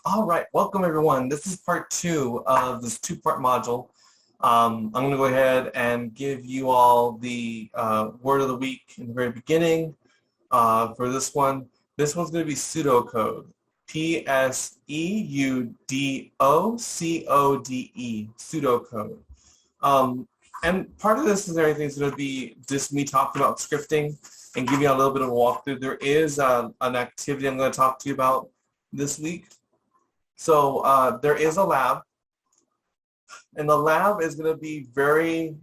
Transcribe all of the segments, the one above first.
All right, welcome everyone. This is part two of this two-part module. I'm going to go ahead and give you all the word of the week in the very beginning for this one. This one's going to be pseudocode. P-S-E-U-D-O-C-O-D-E, pseudocode. And part of this and everything is going to be just me talking about scripting and giving you a little bit of a walkthrough. There is an activity I'm going to talk to you about this week. So there is a lab, and the lab is going to be very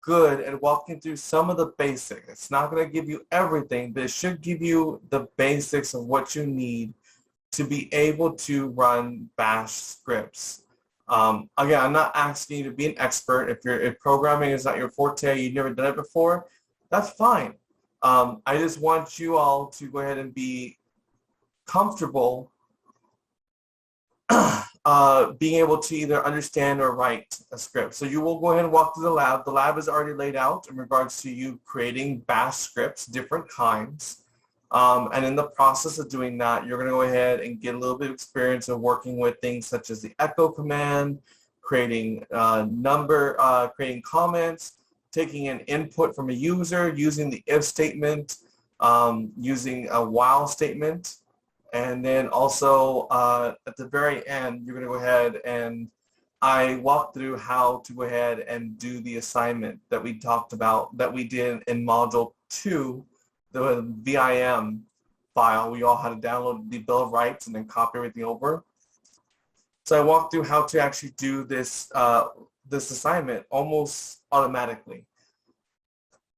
good at walking through some of the basics. It's not going to give you everything, but it should give you the basics of what you need to be able to run bash scripts. Again, I'm not asking you to be an expert. If programming is not your forte, you've never done it before, that's fine. I just want you all to go ahead and be comfortable being able to either understand or write a script. So you will go ahead and walk through the lab. The lab is already laid out in regards to you creating bash scripts, different kinds. And in the process of doing that, you're going to go ahead and get a little bit of experience of working with things such as the echo command, creating creating comments, taking an input from a user, using the if statement, using a while statement. And then also at the very end, you're going to go ahead and I walk through how to go ahead and do the assignment that we talked about, that we did in Module 2, the VIM file. We all had to download the Bill of Rights and then copy everything over. So I walked through how to actually do this, this assignment almost automatically.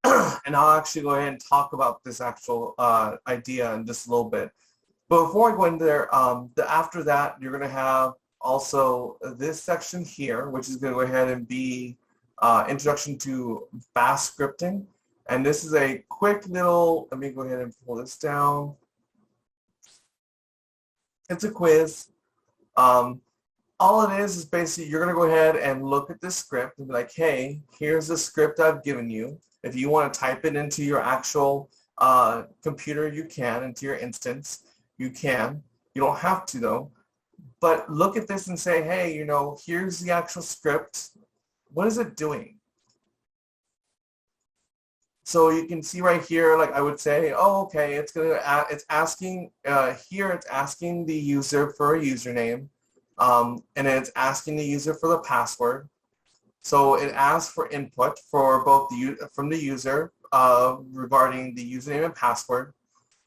And I'll actually go ahead and talk about this actual idea in just a little bit. But before I go in there, after that, you're going to have also this section here, which is going to go ahead and be introduction to bash scripting. And this is a quick little, let me go ahead and pull this down. It's a quiz. All it is basically you're going to go ahead and look at this script and be like, hey, here's the script I've given you. If you want to type it into your actual computer, you can, into your instance. You can. You don't have to, though. But look at this and say, hey, you know, here's the actual script. What is it doing? So you can see right here, like I would say, oh, okay, it's asking here. It's asking the user for a username, and it's asking the user for the password. So it asks for input for both from the user regarding the username and password.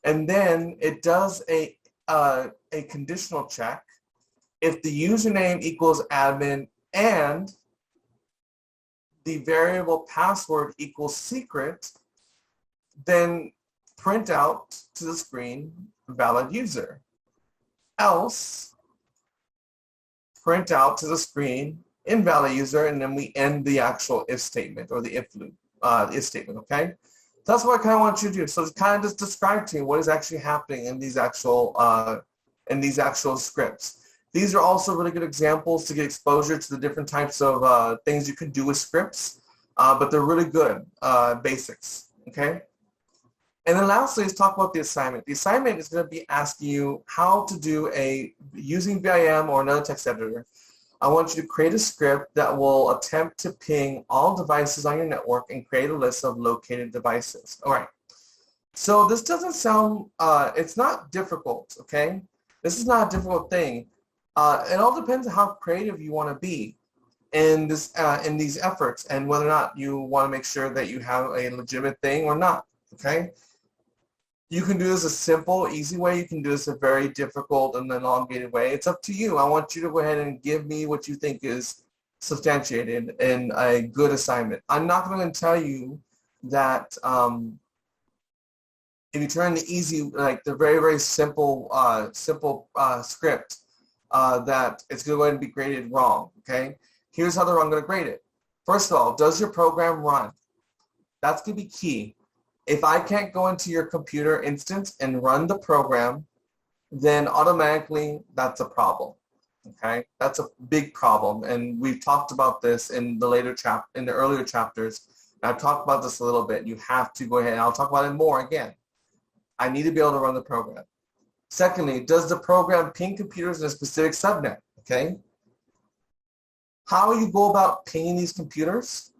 And then it does a conditional check. If the username equals admin and the variable password equals secret, then print out to the screen valid user. Else, print out to the screen invalid user, and then we end the actual if statement or the if loop, if statement, okay? That's what I kind of want you to do. So it's kind of just describe to you what is actually happening in these actual scripts. These are also really good examples to get exposure to the different types of things you can do with scripts, but they're really good basics. Okay. And then lastly, let's talk about the assignment. The assignment is going to be asking you how to do using VIM or another text editor. I want you to create a script that will attempt to ping all devices on your network and create a list of located devices. All right. So this doesn't sound, it's not difficult, okay? This is not a difficult thing. It all depends on how creative you want to be in these efforts and whether or not you want to make sure that you have a legitimate thing or not, okay? You can do this a simple, easy way. You can do this a very difficult and elongated way. It's up to you. I want you to go ahead and give me what you think is substantiated in a good assignment. I'm not going to tell you that if you turn the easy, like the very, very simple, script, that it's going to go ahead and be graded wrong, okay? Here's how I'm going to grade it. First of all, does your program run? That's going to be key. If I can't go into your computer instance and run the program, then automatically that's a problem. Okay, that's a big problem, and we've talked about this in the earlier chapters. I've talked about this a little bit. You have to go ahead, and I'll talk about it more again. I need to be able to run the program. Secondly, does the program ping computers in a specific subnet? Okay. How you go about pinging these computers?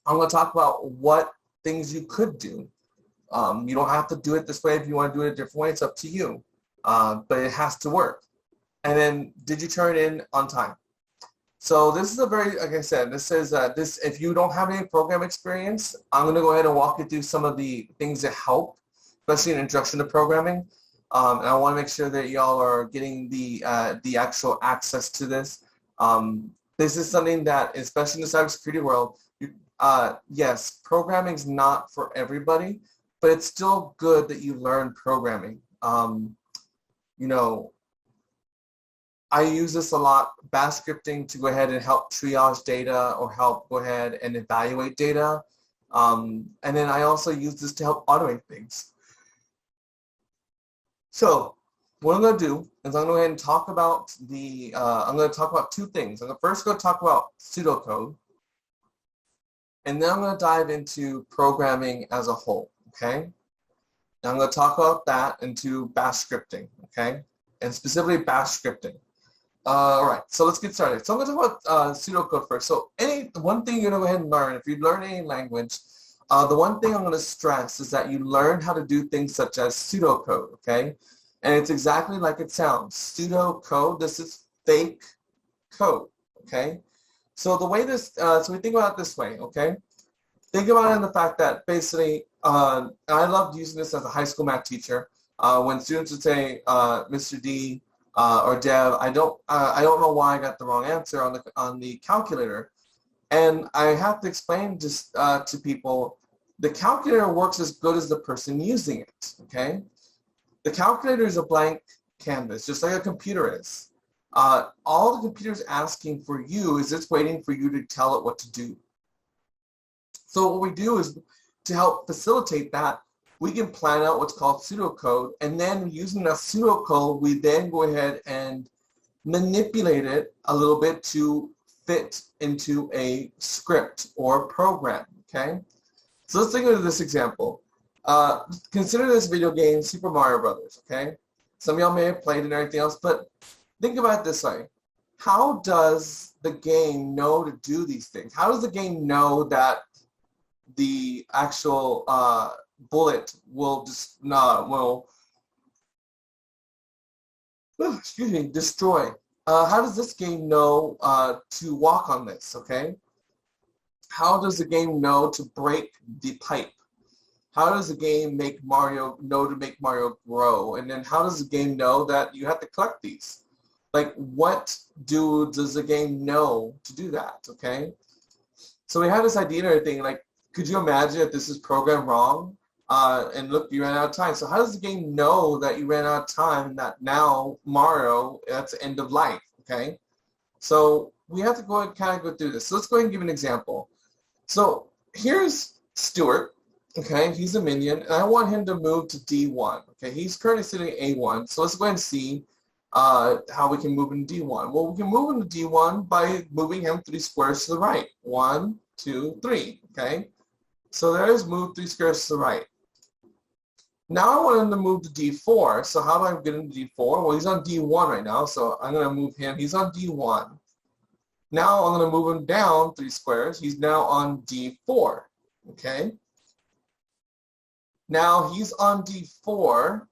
I'm going to talk about what things you could do. You don't have to do it this way. If you want to do it a different way, it's up to you. But it has to work. And then, did you turn it in on time? So this is a very, like I said, this is this. If you don't have any program experience, I'm going to go ahead and walk you through some of the things that help, especially in introduction to programming. And I want to make sure that y'all are getting the actual access to this. This is something that, especially in the cybersecurity world, yes, programming is not for everybody, but it's still good that you learn programming. You know, I use this a lot, bash scripting, to go ahead and help triage data or help go ahead and evaluate data. And then I also use this to help automate things. So what I'm going to do is I'm going to go ahead and talk about I'm going to talk about two things. I'm first going to talk about pseudocode, and then I'm going to dive into programming as a whole, okay? Now I'm going to talk about that into bash scripting, okay? And specifically bash scripting. All right, so let's get started. So I'm going to talk about pseudocode first. So one thing you're going to go ahead and learn, if you learn any language, the one thing I'm going to stress is that you learn how to do things such as pseudocode, okay? And it's exactly like it sounds. Pseudocode, this is fake code, okay? So the way this, so we think about it this way, okay? Think about it in the fact that basically, and I loved using this as a high school math teacher. When students would say, Mr. D or Dev, I don't know why I got the wrong answer on the calculator, and I have to explain just to people, the calculator works as good as the person using it. Okay, the calculator is a blank canvas, just like a computer is. All the computer is asking for you is it's waiting for you to tell it what to do. So what we do is, to help facilitate that, we can plan out what's called pseudocode, and then using that pseudocode, we then go ahead and manipulate it a little bit to fit into a script or program, okay? So let's think of this example. Consider this video game Super Mario Brothers, okay? Some of y'all may have played it and everything else, but think about it this way. How does the game know to do these things? How does the game know that the actual bullet will just destroy? How does this game know to walk on this, okay? How does the game know to break the pipe? How does the game know to make Mario grow? And then how does the game know that you have to collect these? Like, what does the game know to do that, okay? So we have this idea and everything, like, could you imagine if this is programmed wrong? And look, you ran out of time. So how does the game know that you ran out of time and that now Mario, that's the end of life, okay? So we have to go and kind of go through this. So let's go ahead and give an example. So here's Stuart, okay? He's a minion, and I want him to move to D1, okay? He's currently sitting at A1, so let's go ahead and see how we can move into D1. Well, we can move into D1 by moving him 3 squares to the right. 1, 2, 3, okay? So there's move 3 squares to the right. Now I want him to move to D4. So how do I get him to D4? Well, he's on D1 right now, so I'm going to move him. He's on D1. Now I'm going to move him down 3 squares. He's now on D4. Okay? Now he's on D4.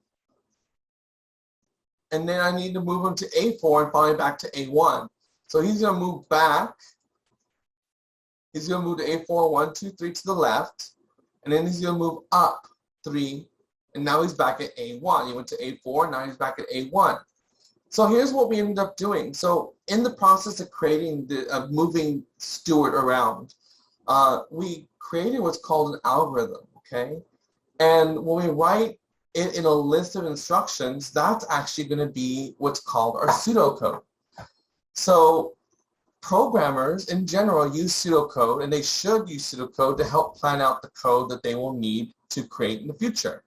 And then I need to move him to A4 and finally back to A1. So he's going to move back. He's going to move to A4, 1, 2, 3 to the left. And then he's going to move up 3. And now he's back at A1. He went to A4, now he's back at A1. So here's what we ended up doing. So in the process of creating moving Stuart around, we created what's called an algorithm, okay? And when we write it in a list of instructions, that's actually going to be what's called our pseudocode. So programmers in general use pseudocode, and they should use pseudocode to help plan out the code that they will need to create in the future.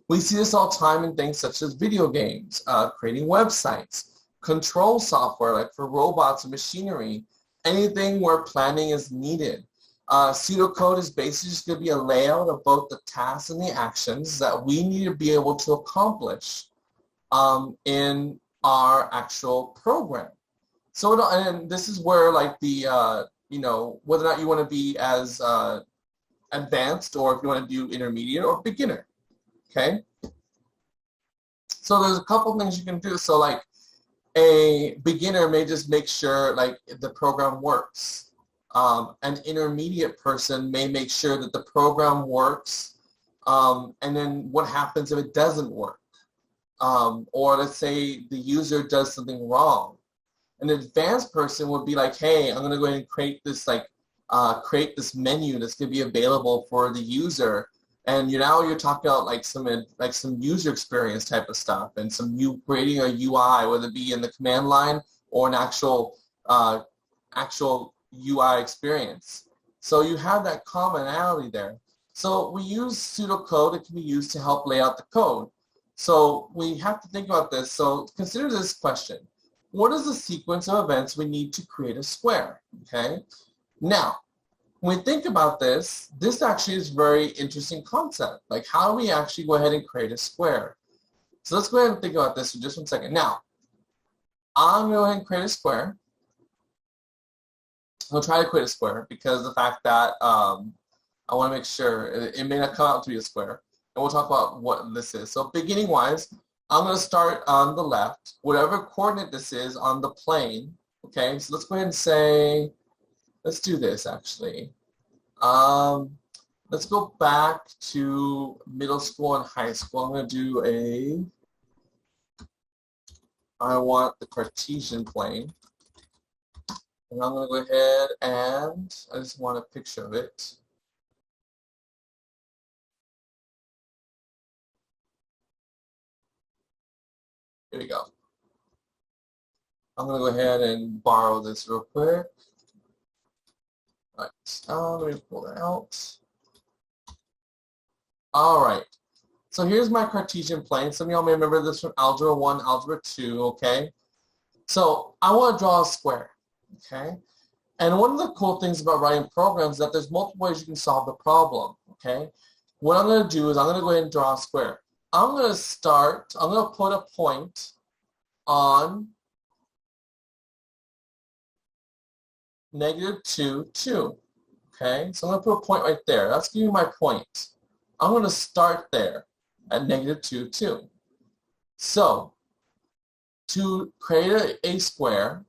We see this all the time in things such as video games, creating websites, control software like for robots and machinery, anything where planning is needed. Pseudocode is basically just going to be a layout of both the tasks and the actions that we need to be able to accomplish in our actual program. So, and this is where like the, you know, whether or not you want to be as advanced or if you want to do intermediate or beginner, okay? So there's a couple things you can do. So like a beginner may just make sure like the program works. An intermediate person may make sure that the program works, and then what happens if it doesn't work? Or let's say the user does something wrong. An advanced person would be like, hey, I'm going to go ahead and create this create this menu that's going to be available for the user. And now you're talking about like some user experience type of stuff and you creating a UI, whether it be in the command line or an actual UI experience. So you have that commonality there. So we use pseudocode. It can be used to help lay out the code. So we have to think about this. So consider this question. What is the sequence of events we need to create a square? Okay. Now, when we think about this, this actually is a very interesting concept. Like, how do we actually go ahead and create a square? So let's go ahead and think about this for just 1 second. Now, I'm going to go ahead and create a square. I'll try to create a square because of the fact that I want to make sure it may not come out to be a square. And we'll talk about what this is. So beginning-wise, I'm going to start on the left, whatever coordinate this is on the plane. Okay, so let's go ahead and say, let's do this actually. Let's go back to middle school and high school. I'm going to do I want the Cartesian plane. And I'm going to go ahead and I just want a picture of it. Here we go. I'm going to go ahead and borrow this real quick. All right, let me pull that out. All right, so here's my Cartesian plane. Some of y'all may remember this from Algebra 1, Algebra 2, okay? So I want to draw a square, okay? And one of the cool things about writing programs is that there's multiple ways you can solve the problem, okay? What I'm going to do is I'm going to go ahead and draw a square. I'm going to put a point on -2, 2. Okay, so I'm going to put a point right there. That's giving me my point. I'm going to start there at -2, 2. So to create a square,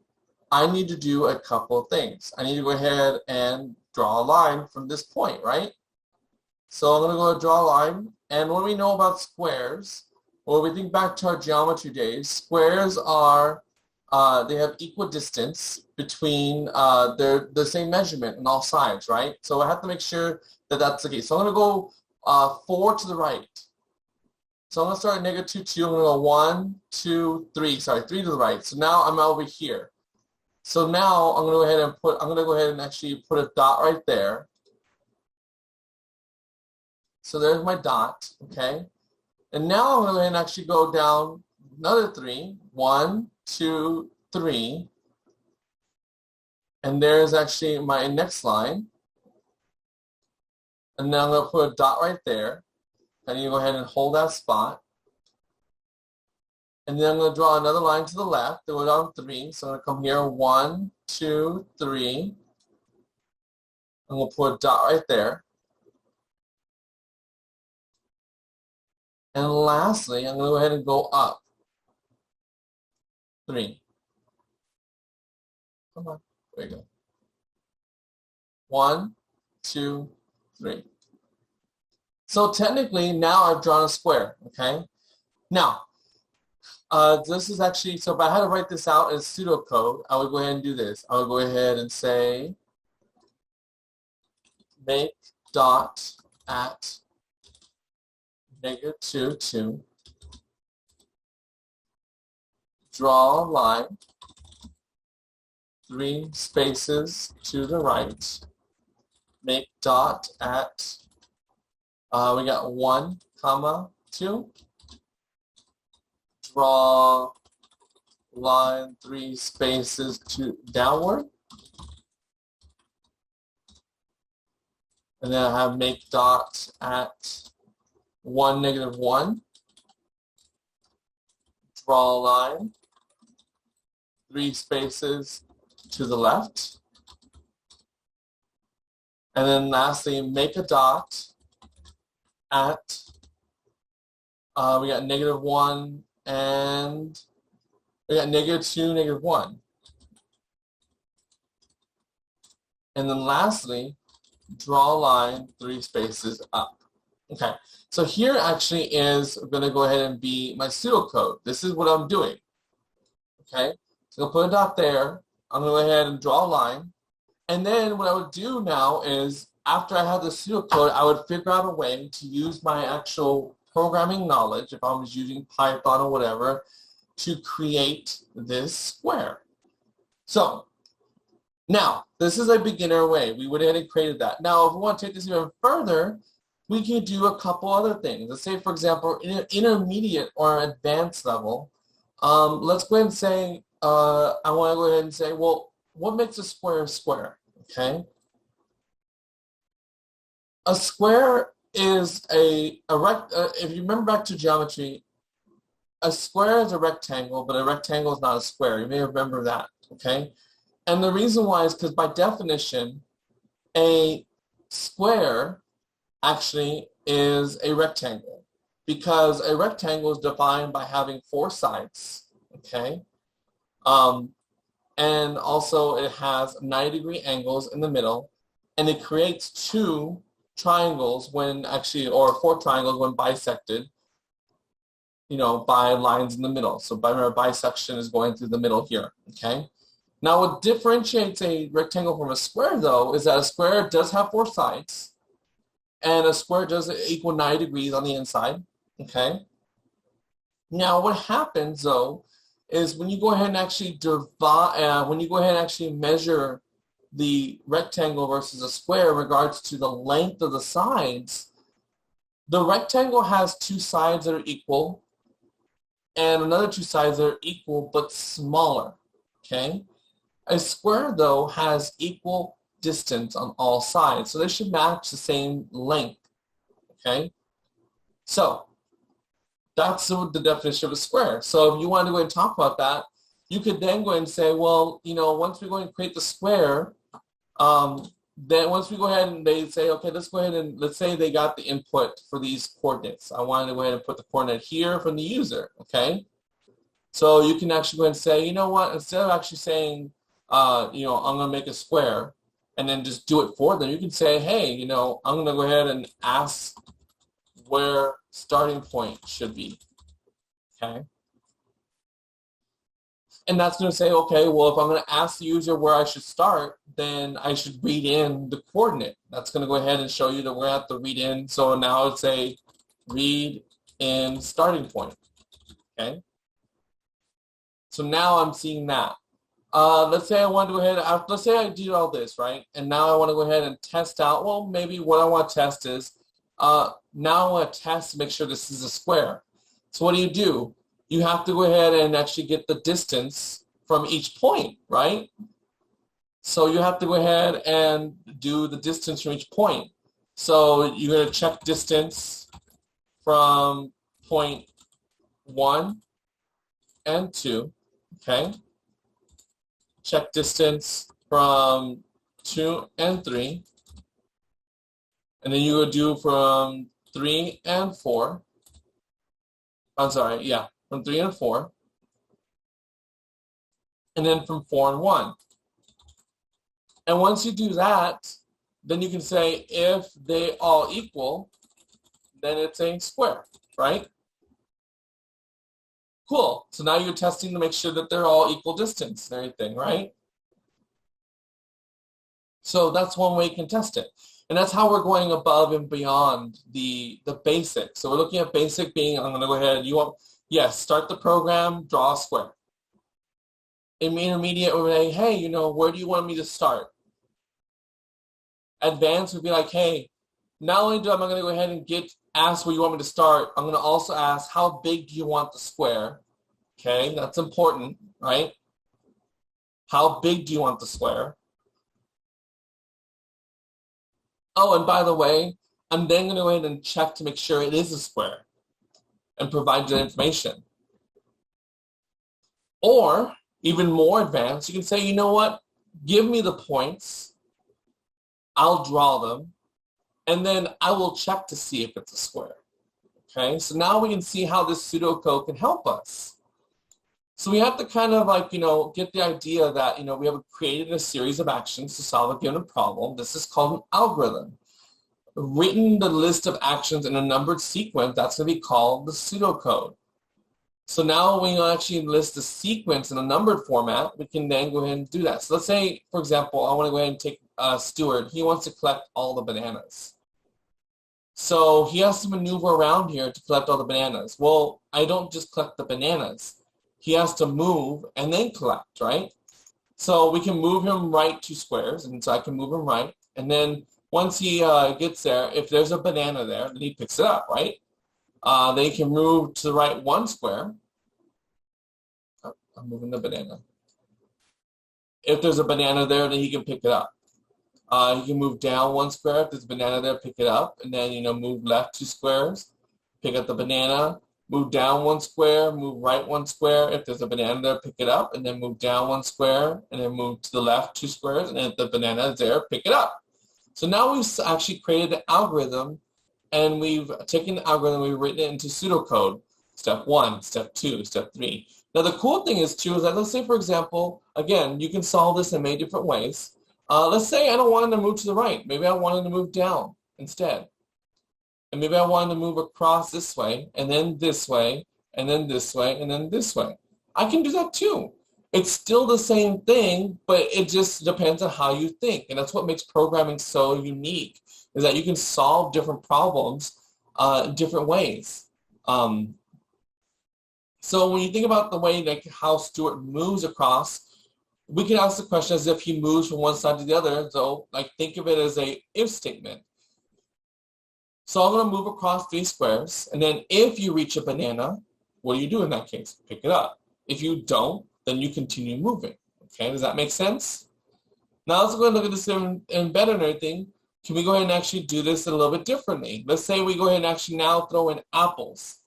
I need to do a couple of things. I need to go ahead and draw a line from this point, right? So I'm going to go draw a line. And what we know about squares, well, we think back to our geometry days, squares are, they have equal distance between, they're the same measurement on all sides, right? So I have to make sure that that's the case. So I'm going to go 4 to the right. So I'm going to start at -2, 2. I'm going to go 1, 2, 3, sorry, 3 to the right. So now I'm over here. So now I'm going to go ahead and actually put a dot right there. So there's my dot, okay? And now I'm going to go ahead and actually go down another 3. 1, 2, 3. And there's actually my next line. And now I'm going to put a dot right there. And you go ahead and hold that spot. And then I'm going to draw another line to the left. Then we're down 3. So I'm going to come here. 1, 2, 3. I'm going to put a dot right there. And lastly, I'm going to go ahead and go up 3. Come on. There you go. 1, 2, 3. So technically, now I've drawn a square, okay? Now, this is actually, so if I had to write this out in pseudocode, I would go ahead and do this. I would go ahead and say, make dot at -2, 2. Draw a line, 3 spaces to the right. Make dot at, we got 1, 2. Draw line 3 spaces to downward. And then I have make dot at 1, -1. draw a line, 3 spaces to the left. And then lastly, make a dot at, we got -1 and we got -2, -1. And then lastly, draw a line 3 spaces up. Okay, so here actually is going to go ahead and be my pseudocode. This is what I'm doing. Okay, so I'll put a dot there. I'm going to go ahead and draw a line. And then what I would do now is, after I have the pseudocode, I would figure out a way to use my actual programming knowledge, if I was using Python or whatever, to create this square. So now, this is a beginner way. We went ahead and created that. Now, if we want to take this even further, we can do a couple other things. Let's say, for example, in an intermediate or advanced level, let's go ahead and say, I want to go ahead and say, well, what makes a square a square? Okay. A square is if you remember back to geometry, a square is a rectangle, but a rectangle is not a square. You may remember that, okay? And the reason why is because by definition, a square actually is a rectangle, because a rectangle is defined by having 4 sides, okay? And also it has 90-degree angles in the middle, and it creates 2 triangles when actually, or 4 triangles when bisected, you know, by lines in the middle. So remember, bisection is going through the middle here, okay? Now what differentiates a rectangle from a square, though, is that a square does have 4 sides, and a square does equal 90 degrees on the inside, okay? Now what happens, though, is when you go ahead and actually measure the rectangle versus a square in regards to the length of the sides, the rectangle has 2 sides that are equal and another 2 sides that are equal but smaller, okay? A square, though, has equal distance on all sides, so they should match the same length, okay? So that's the definition of a square. So if you want to go and talk about that, you could then go and say, well, you know, once we go and create the square, then once we go ahead and they say, okay, let's go ahead and let's say they got the input for these coordinates. I wanted to go ahead and put the coordinate here from the user, okay? So you can actually go and say, you know what, instead of actually saying, you know, I'm going to make a square and then just do it for them, you can say, hey, you know, I'm going to go ahead and ask where starting point should be, okay? And that's going to say, okay, well, if I'm going to ask the user where I should start, then I should read in the coordinate. That's going to go ahead and show you that we're at the read in. So now it's a read in starting point, okay? So now I'm seeing that. Let's say I want to go ahead, let's say I did all this, right? And now I want to go ahead and test out, well, maybe what I want to test is, now I want to test to make sure this is a square. So what do? You have to go ahead and actually get the distance from each point, right? So you have to go ahead and do the distance from each point. So you're going to check distance from point 1 and 2, okay? Check distance from 2 and 3. And then you would do from 3 and 4. I'm sorry, yeah, from 3 and 4. And then from 4 and 1. And once you do that, then you can say if they all equal, then it's a square, right? Cool. So now you're testing to make sure that they're all equal distance and everything, right? So that's one way you can test it. And that's how we're going above and beyond the basic. So we're looking at basic being, I'm going to go ahead, yes, start the program, draw a square. In intermediate, we're like, hey, you know, where do you want me to start? Advanced would be like, hey, not only am I going to go ahead and ask where you want me to start, I'm going to also ask how big do you want the square? Okay, that's important, right? How big do you want the square? Oh, and by the way, I'm then going to go ahead and check to make sure it is a square and provide that information. Or even more advanced, you can say, you know what? Give me the points. I'll draw them. And then I will check to see if it's a square. Okay, so now we can see how this pseudocode can help us. So we have to kind of like, get the idea that, we have created a series of actions to solve a given problem. This is called an algorithm. Written the list of actions in a numbered sequence, that's going to be called the pseudocode. So now when you actually list the sequence in a numbered format, we can then go ahead and do that. So let's say, for example, I want to go ahead and take Stuart. He wants to collect all the bananas. So he has to maneuver around here to collect all the bananas. Well, I don't just collect the bananas. He has to move and then collect, right? So we can move him right 2 squares, and so I can move him right. And then once he gets there, if there's a banana there, then he picks it up, right? Then he can move to the right 1 square. Oh, I'm moving the banana. If there's a banana there, then he can pick it up. You can move down 1 square. If there's a banana there, pick it up. And then, move left 2 squares, pick up the banana, move down 1 square, move right 1 square. If there's a banana there, pick it up. And then move down 1 square, and then move to the left 2 squares. And if the banana is there, pick it up. So now we've actually created an algorithm, and we've taken the algorithm, we've written it into pseudocode. Step 1, step 2, step 3. Now the cool thing is, too, is that let's say, for example, again, you can solve this in many different ways. Let's say I don't want him to move to the right. Maybe I want him to move down instead. And maybe I want him to move across this way, and then this way, and then this way, and then this way. I can do that too. It's still the same thing, but it just depends on how you think. And that's what makes programming so unique, is that you can solve different problems different ways. So when you think about the way like how Stuart moves across, we can ask the question as if he moves from one side to the other. So like think of it as a if statement. So I'm going to move across 3 squares, and then if you reach a banana, what do you do in that case? Pick it up. If you don't, then you continue moving. Okay, does that make sense? Now let's go and look at this in better and everything. Can we go ahead and actually do this a little bit differently? Let's say we go ahead and actually now throw in apples.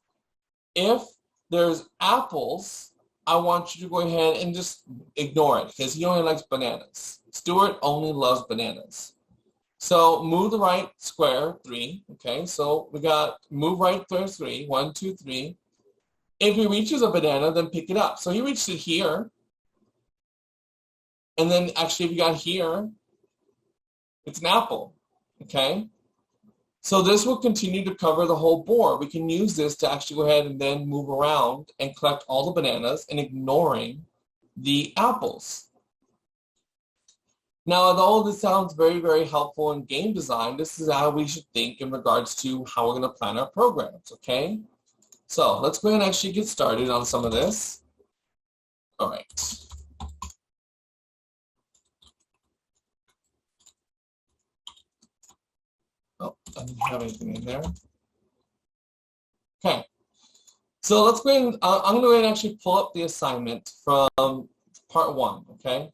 If there's apples, I want you to go ahead and just ignore it because he only likes bananas. Stuart only loves bananas. So move the right square, 3. Okay, so we got move right square 3, 1, 2, 3. If he reaches a banana, then pick it up. So he reached it here. And then actually if you got here, it's an apple. Okay? So this will continue to cover the whole board. We can use this to actually go ahead and then move around and collect all the bananas and ignoring the apples. Now, although this sounds very, very helpful in game design, this is how we should think in regards to how we're going to plan our programs, okay? So let's go ahead and actually get started on some of this. All right. Oh, I didn't have anything in there. Okay. So let's go ahead and, I'm going to go ahead and actually pull up the assignment from part 1, okay?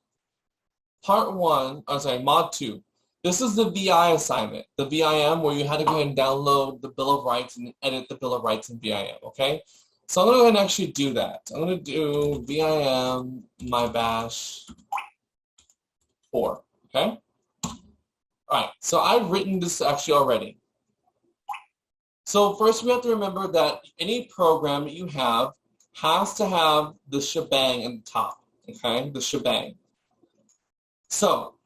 Part 1, mod 2. This is the VI assignment, the VIM, where you had to go ahead and download the Bill of Rights and edit the Bill of Rights in VIM, okay? So I'm going to go ahead and actually do that. I'm going to do VIM my bash 4, okay? All right, so I've written this actually already. So first we have to remember that any program that you have has to have the shebang at the top, okay? The shebang. So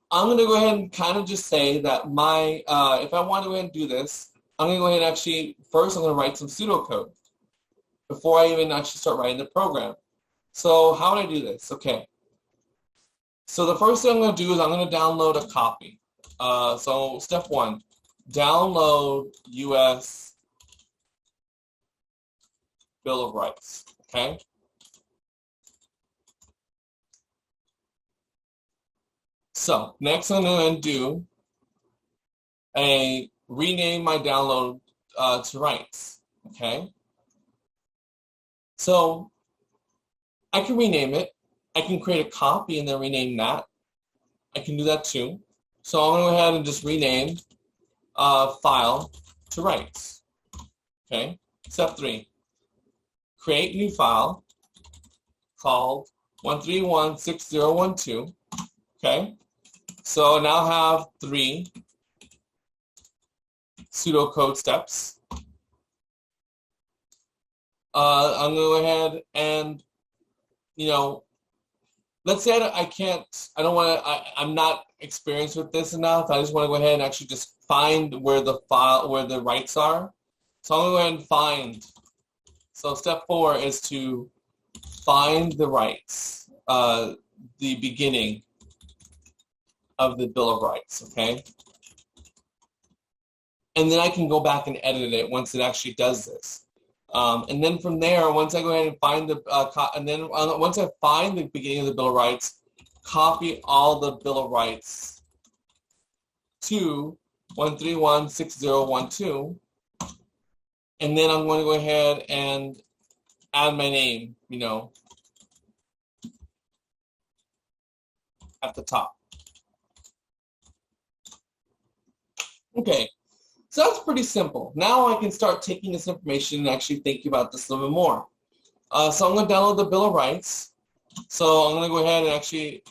I'm going to go ahead and kind of just say that my, if I want to go ahead and do this, I'm going to go ahead and actually, first I'm going to write some pseudocode before I even actually start writing the program. So how would I do this? Okay. So the first thing I'm going to do is I'm going to download a copy. So step 1, download US Bill of Rights, okay? So next I'm going to do a rename my download to rights, okay? So I can rename it. I can create a copy and then rename that. I can do that too. So I'm going to go ahead and just rename file to rights, okay? Step 3, create new file, called 1316012. Okay, so I now have 3 pseudocode steps. I'm going to go ahead and, let's say I'm not experienced with this enough. I just want to go ahead and actually just find where the rights are. So I'm going to go ahead and find. So step 4 is to find the rights, the beginning of the Bill of Rights, okay? And then I can go back and edit it once it actually does this. And then from there, once I go ahead and find once I find the beginning of the Bill of Rights, copy all the Bill of Rights to 1316012, and then I'm going to go ahead and add my name, at the top. Okay, so that's pretty simple. Now I can start taking this information and actually thinking about this a little bit more. So I'm going to download the Bill of Rights. So I'm going to go ahead and actually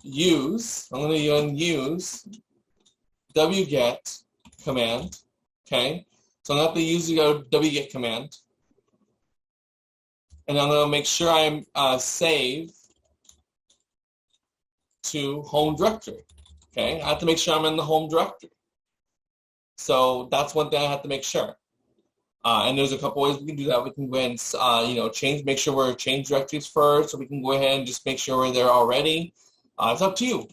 use wget command. Okay, so I'm going to have to use the wget command. And I'm going to make sure I'm save to home directory. Okay, I have to make sure I'm in the home directory. So that's one thing I have to make sure. And there's a couple ways we can do that. We can go ahead and make sure we're change directories first, so we can go ahead and just make sure we're there already. It's up to you.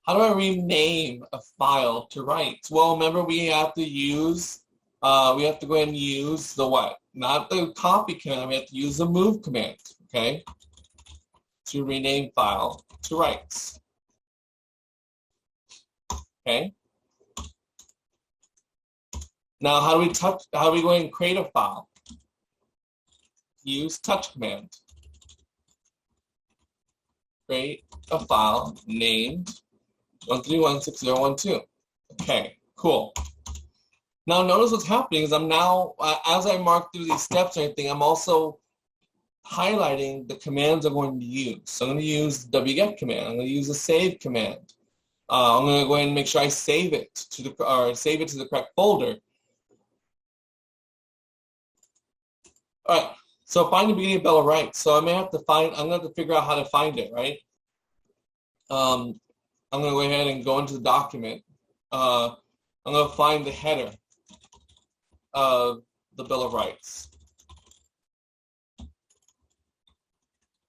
How do I rename a file to rights? Well, remember we have to go ahead and use the what? Not the copy command, we have to use the move command, okay? To rename file to rights. Okay? Now, how do we go ahead and create a file? Use touch command. Create a file named 1316012. Okay, cool. Now, notice what's happening is I'm now, as I mark through these steps and everything, I'm also highlighting the commands I'm going to use. So I'm going to use the wget command. I'm going to use the save command. I'm going to go ahead and make sure I save it to the correct folder. All right, so find the beginning of Bill of Rights. So I'm going to have to figure out how to find it, right? I'm going to go ahead and go into the document. I'm going to find the header of the Bill of Rights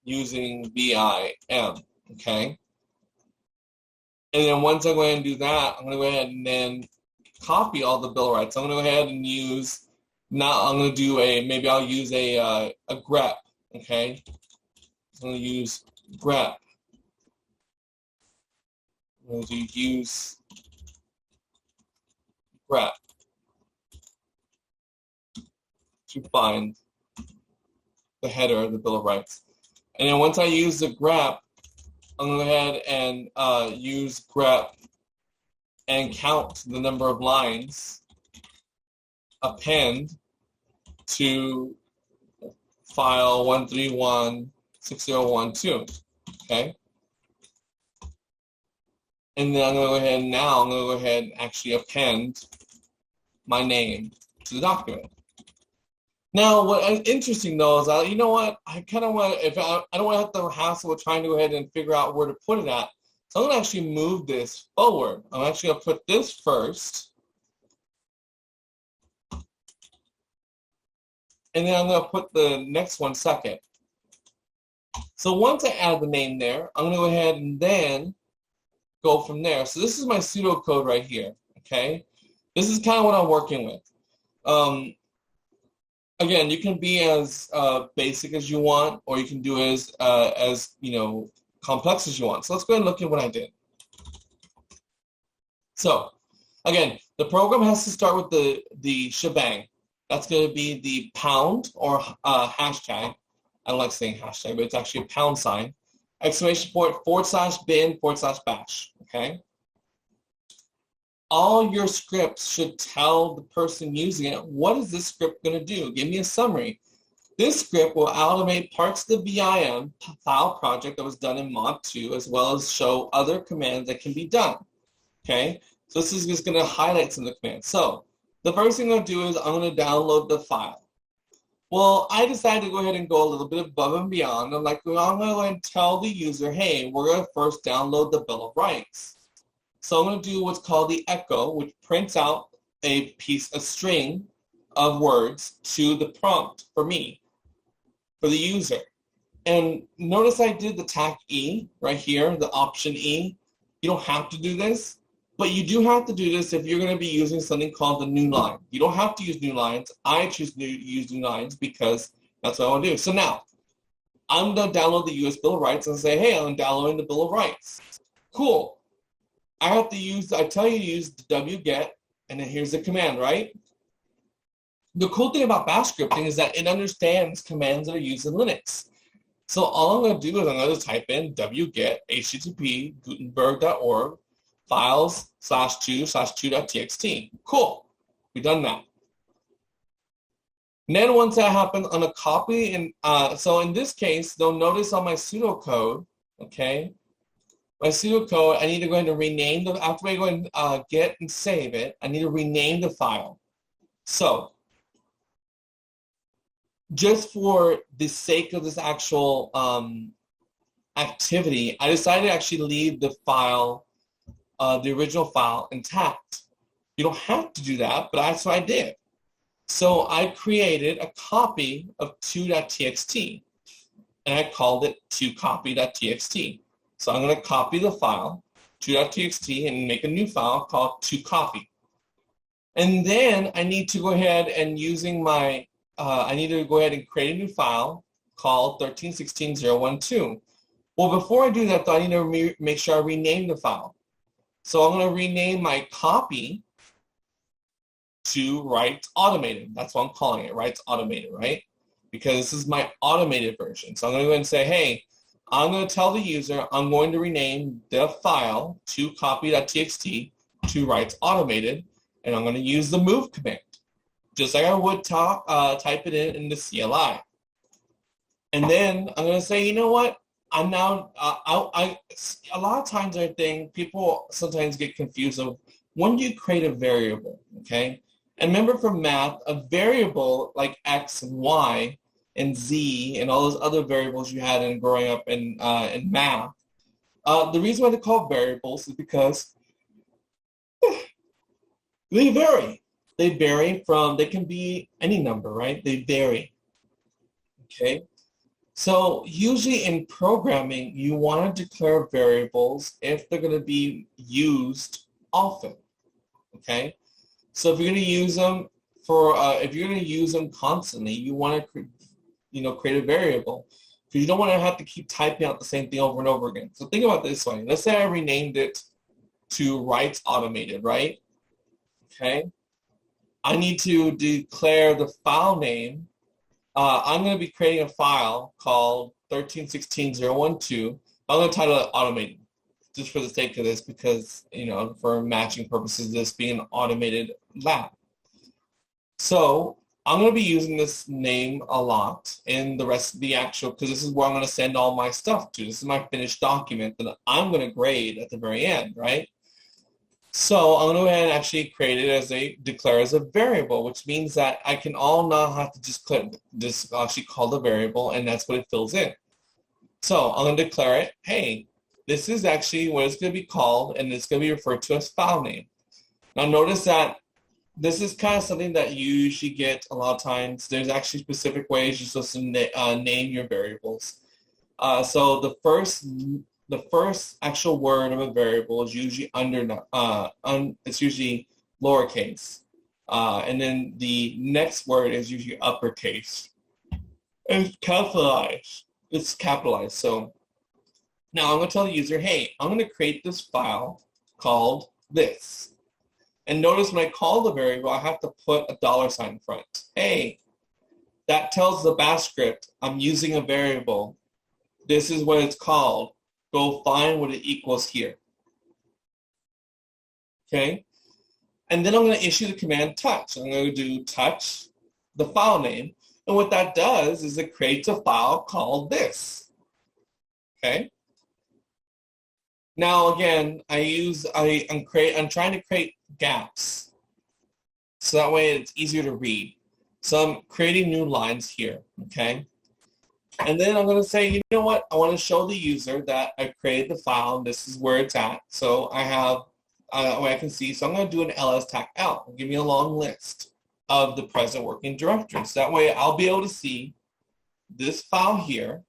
using BIM, okay? And then once I go ahead and do that, I'm going to go ahead and then copy all the Bill of Rights. I'm going to go ahead and maybe I'll use a grep, okay? I'm going to use grep. I'm going to use grep to find the header of the Bill of Rights. And then once I use the grep, I'm going to go ahead and use grep and count the number of lines append to file 1316012, okay? And then I'm going to go ahead and actually append my name to the document. Now, what's interesting though is, you know what? I kind of want to, I don't want to have to hassle with trying to go ahead and figure out where to put it at. So I'm going to actually move this forward. I'm actually going to put this first. And then I'm going to put the next one second. So once I add the name there, I'm going to go ahead and then go from there. So this is my pseudocode right here, okay? This is kind of what I'm working with. Again, you can be as basic as you want, or you can do as complex as you want. So let's go ahead and look at what I did. So again, the program has to start with the shebang. That's going to be the pound or hashtag. I don't like saying hashtag, but it's actually a pound sign. Exclamation point /bin/bash. Okay. All your scripts should tell the person using it, what is this script going to do? Give me a summary. This script will automate parts of the VIM file project that was done in Mod 2, as well as show other commands that can be done. Okay, so this is just going to highlight some of the commands. So the first thing I'm going to do is I'm going to download the file. Well, I decided to go ahead and go a little bit above and beyond. I'm like, well, I'm going to go ahead and tell the user, hey, we're going to first download the Bill of Rights. So I'm going to do what's called the echo, which prints out a string of words to the prompt for me, for the user. And notice I did the tag E right here, the option E. You don't have to do this, but you do have to do this if you're going to be using something called the new line. You don't have to use new lines. I choose to use new lines because that's what I want to do. So now, I'm going to download the US Bill of Rights and say, hey, I'm downloading the Bill of Rights. Cool. I tell you to use the wget, and then here's the command, right? The cool thing about bash scripting is that it understands commands that are used in Linux. So all I'm going to do is I'm going to type in wget http gutenberg.org files/2/2.txt. Cool. We've done that. And then once that happens, I'm going to copy, and so in this case, they'll notice on my pseudocode, okay, my pseudocode, I need to go ahead and rename after I go and get and save it, I need to rename the file. So just for the sake of this actual activity, I decided to actually leave the file, the original file, intact. You don't have to do that, but that's what I did. So I created a copy of 2.txt, and I called it 2copy.txt. So I'm going to copy the file, 2.txt, and make a new file called 2copy. And then I need to go ahead and using my I need to go ahead and create a new file called 1316.012. Well, before I do that, though, I need to make sure I rename the file. So I'm going to rename my copy to Writes Automated. That's what I'm calling it, Writes Automated, right? Because this is my automated version. So I'm going to go ahead and say, hey, I'm going to tell the user I'm going to rename the file to copy.txt to Writes Automated, and I'm going to use the move command, just like I would type it in the CLI. And then I'm going to say, you know what? I'm now, a lot of times I think people sometimes get confused of when do you create a variable, okay? And remember from math, a variable like X and Y and Z and all those other variables you had in growing up in math, the reason why they're called variables is because they vary. They vary from, they can be any number, right? They vary, okay? So usually in programming, you want to declare variables if they're going to be used often, okay? So if you're going to use them if you're going to use them constantly, you want to, create a variable because you don't want to have to keep typing out the same thing over and over again. So think about it this way. Let's say I renamed it to Writes Automated, right? Okay. I need to declare the file name. I'm going to be creating a file called 1316.012. I'm going to title it Automated, just for the sake of this, because, for matching purposes, this being an automated lab. So I'm going to be using this name a lot in the rest of the actual, because this is where I'm going to send all my stuff to. This is my finished document that I'm going to grade at the very end, right? So I'm going to go ahead and actually create it declare as a variable, which means that I can all now have to just actually call the variable, and that's what it fills in. So I'm going to declare it, hey, this is actually what it's going to be called, and it's going to be referred to as file name. Now notice that this is kind of something that you usually get a lot of times. There's actually specific ways you're supposed to name your variables. So the first actual word of a variable is usually it's usually lowercase, and then the next word is usually uppercase. It's capitalized. It's capitalized. So now I'm going to tell the user, hey, I'm going to create this file called this. And notice when I call the variable, I have to put a $sign in front. Hey, that tells the bash script I'm using a variable. This is what it's called. Go find what it equals here. Okay? And then I'm going to issue the command touch. I'm going to do touch, the file name. And what that does is it creates a file called this. Okay. Now again, I'm trying to create gaps, so that way it's easier to read. So I'm creating new lines here. Okay. And then I'm going to say, you know what? I want to show the user that I created the file. And this is where it's at. So I have where I can see. So I'm going to do an ls tac out. Give me a long list of the present working directories. That way I'll be able to see this file here.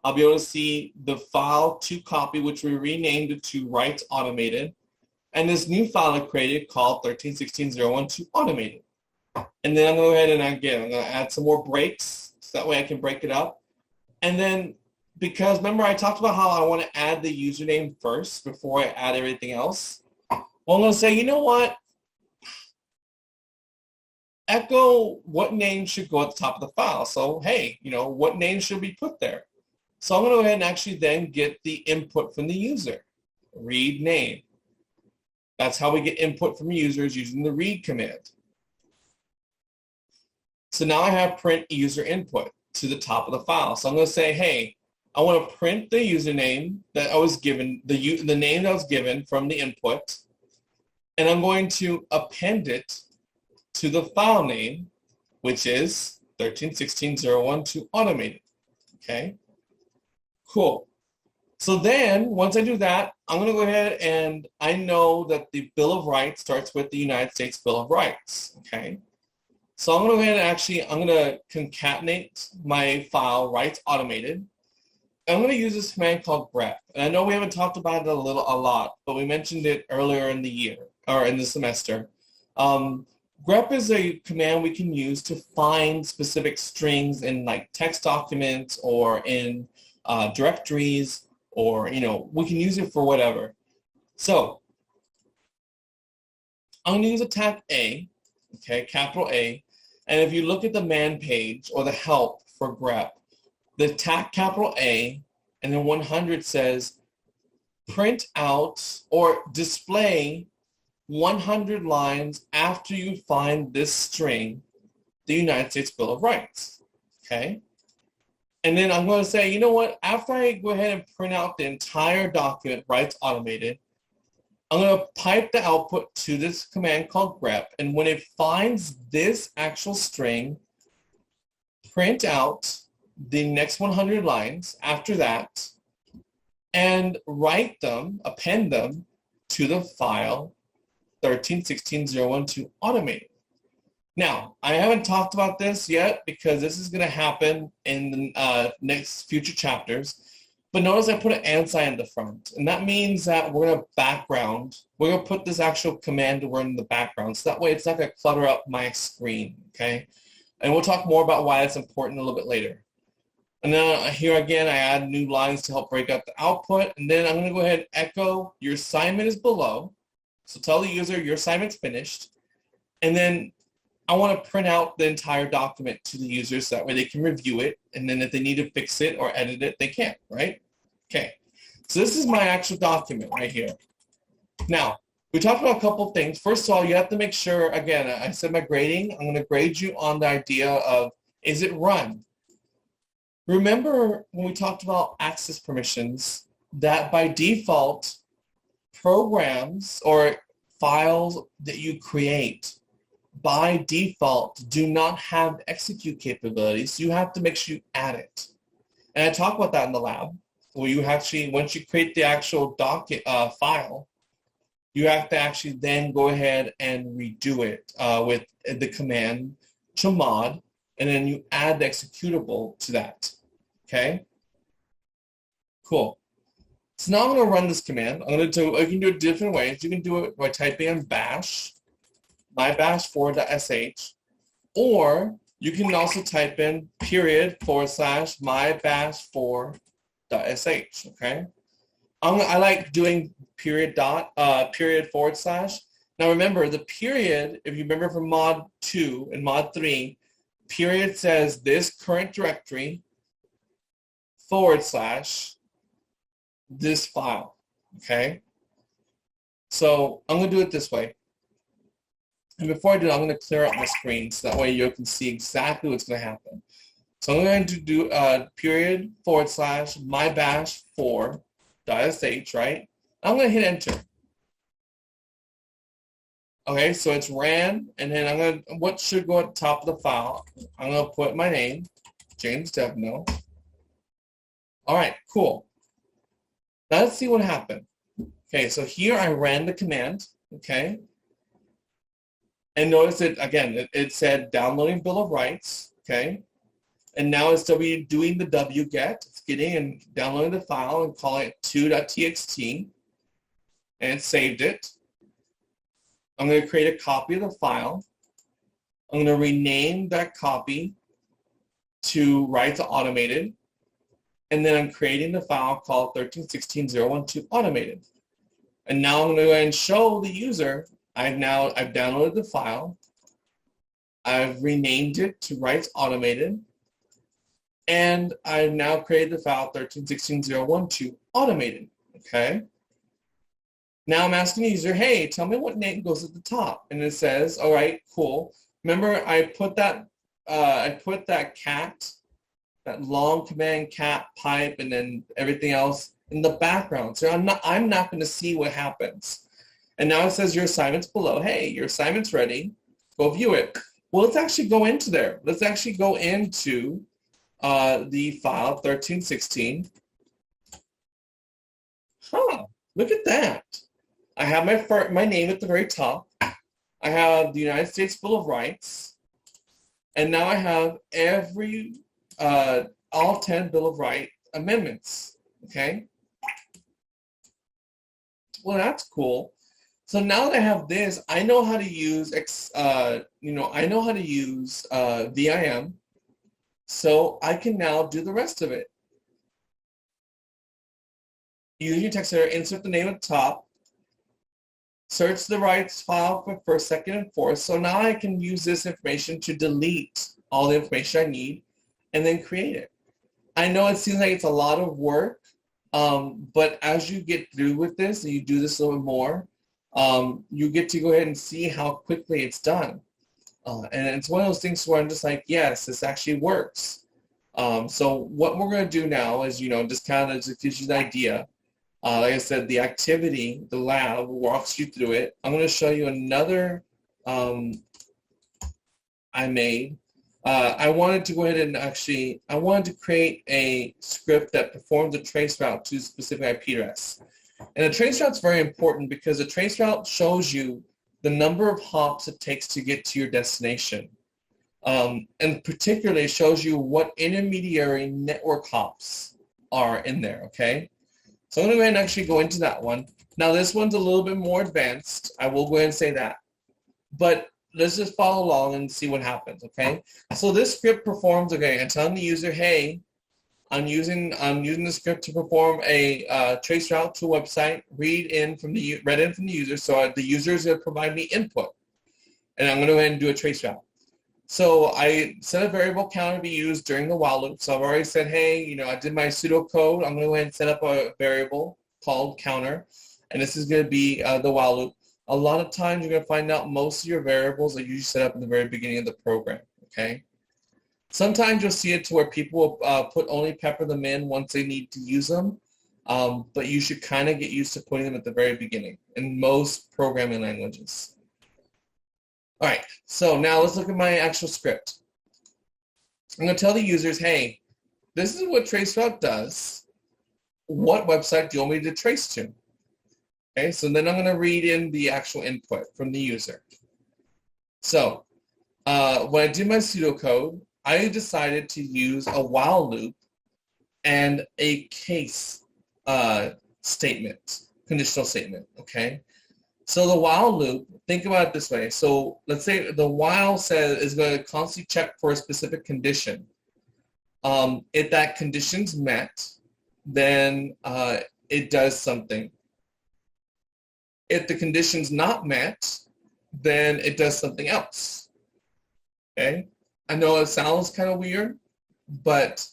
I'll be able to see the file to copy, which we renamed it to write automated, and this new file I created called 13.16.0.1.2 automated. And then I'm going to go ahead and again, I'm going to add some more breaks so that way I can break it up. And then because remember I talked about how I want to add the username first before I add everything else. Well, I'm going to say, you know what? Echo what name should go at the top of the file. So, hey, you know, what name should be put there? So I'm going to go ahead and actually then get the input from the user. Read name. That's how we get input from users using the read command. So now I have print user input to the top of the file. So I'm going to say, hey, I want to print the username that I was given, the name that was given from the input, and I'm going to append it to the file name, which is 13.16.0.1.2 automated. Okay, cool. So then once I do that, I'm going to go ahead and I know that the Bill of Rights starts with the United States Bill of Rights. Okay. So I'm going to go ahead and actually, I'm going to concatenate my file writes automated. I'm going to use this command called grep. And I know we haven't talked about it a lot, but we mentioned it earlier in the year or in the semester. Grep is a command we can use to find specific strings in like text documents or in directories, or, you know, we can use it for whatever. So I'm going to use a tac A, okay, capital A. And if you look at the man page or the help for grep, the tac capital A and then 100 says print out or display 100 lines after you find this string, the United States Bill of Rights. Okay. And then I'm going to say, you know what? After I go ahead and print out the entire document, writes automated, I'm going to pipe the output to this command called grep. And when it finds this actual string, print out the next 100 lines after that and write them, append them to the file 13.16.0.1.2 automated. Now, I haven't talked about this yet because this is going to happen in the next future chapters. But notice I put an and sign in the front. And that means that we're going to put this actual command word in the background. So that way it's not going to clutter up my screen, okay? And we'll talk more about why it's important a little bit later. And then here again, I add new lines to help break up the output. And then I'm going to go ahead and echo your assignment is below. So tell the user your assignment's finished. And then I want to print out the entire document to the user so that way they can review it. And then if they need to fix it or edit it, they can, right? Okay. So this is my actual document right here. Now, we talked about a couple of things. First of all, you have to make sure, again, I said my grading. I'm going to grade you on the idea of, is it run? Remember when we talked about access permissions, that by default, programs or files that you create by default do not have execute capabilities. So you have to make sure you add it. And I talk about that in the lab, where you actually, once you create the actual file, you have to actually then go ahead and redo it with the command chmod, and then you add the executable to that. Okay? Cool. So now I'm going to run this command. You can do it different ways. You can do it by typing in bash, mybash4.sh, or you can also type in /mybash4.sh, okay? I like doing period forward slash. Now remember, the period, if you remember from mod 2 and mod 3, period says this current directory / this file, okay? So I'm going to do it this way. And before I do that, I'm going to clear out my screen so that way you can see exactly what's going to happen. So I'm going to do period / mybash4.sh, right? I'm going to hit enter. Okay, so it's ran, and then I'm going to, what should go at the top of the file? I'm going to put my name, James Devno. All right, cool. Now let's see what happened. Okay, so here I ran the command, okay? And notice that, again, it said downloading Bill of Rights, okay? And now it's doing the wget. It's getting and downloading the file and calling it 2.txt. And it saved it. I'm going to create a copy of the file. I'm going to rename that copy to Rights Automated. And then I'm creating the file called 13.16.012 Automated. And now I'm going to go ahead and show the user I've downloaded the file. I've renamed it to Rights Automated. And I've now created the file 13.16.012 Automated. Okay. Now I'm asking the user, hey, tell me what name goes at the top. And it says, all right, cool. Remember, I put that cat, that long command cat pipe, and then everything else in the background. So I'm not going to see what happens. And now it says your assignment's below. Hey, your assignment's ready. Go view it. Well, let's actually go into there. Let's actually go into the file 1316. Look at that. I have my name at the very top. I have the United States Bill of Rights. And now I have all 10 Bill of Rights amendments. Okay? Well, that's cool. So now that I have this, I know how to use VIM. So I can now do the rest of it. Use your text editor, insert the name at the top, search the rights file for first, second, and fourth. So now I can use this information to delete all the information I need and then create it. I know it seems like it's a lot of work, but as you get through with this and you do this a little bit more, you get to go ahead and see how quickly it's done. And it's one of those things where I'm just like, yes, this actually works. So what we're going to do now is, just kind of just gives you the idea. Like I said, the activity, the lab walks you through it. I'm going to show you another I made. I wanted to go ahead and I wanted to create a script that performs a trace route to a specific IP address. And a trace route is very important because a trace route shows you the number of hops it takes to get to your destination. And particularly shows you what intermediary network hops are in there, okay? So I'm going to go ahead and actually go into that one. Now this one's a little bit more advanced. I will go ahead and say that. But let's just follow along and see what happens, okay? So this script performs, okay, I'm telling the user, hey, I'm using the script to perform a trace route to a website, read in from the user. So the user is going to provide me input. And I'm going to go ahead and do a trace route. So I set a variable counter to be used during the while loop. So I've already said, hey, I did my pseudocode. I'm going to go ahead and set up a variable called counter. And this is going to be the while loop. A lot of times you're going to find out most of your variables are usually set up in the very beginning of the program, okay? Sometimes you'll see it to where people will pepper them in once they need to use them. But you should kind of get used to putting them at the very beginning in most programming languages. All right, so now let's look at my actual script. I'm going to tell the users, hey, this is what traceroute does. What website do you want me to trace to? Okay, so then I'm going to read in the actual input from the user. So when I did my pseudocode, I decided to use a while loop and a case statement, conditional statement, okay? So the while loop, think about it this way. So let's say the while is going to constantly check for a specific condition. If that condition's met, then it does something. If the condition's not met, then it does something else. Okay? I know it sounds kind of weird, but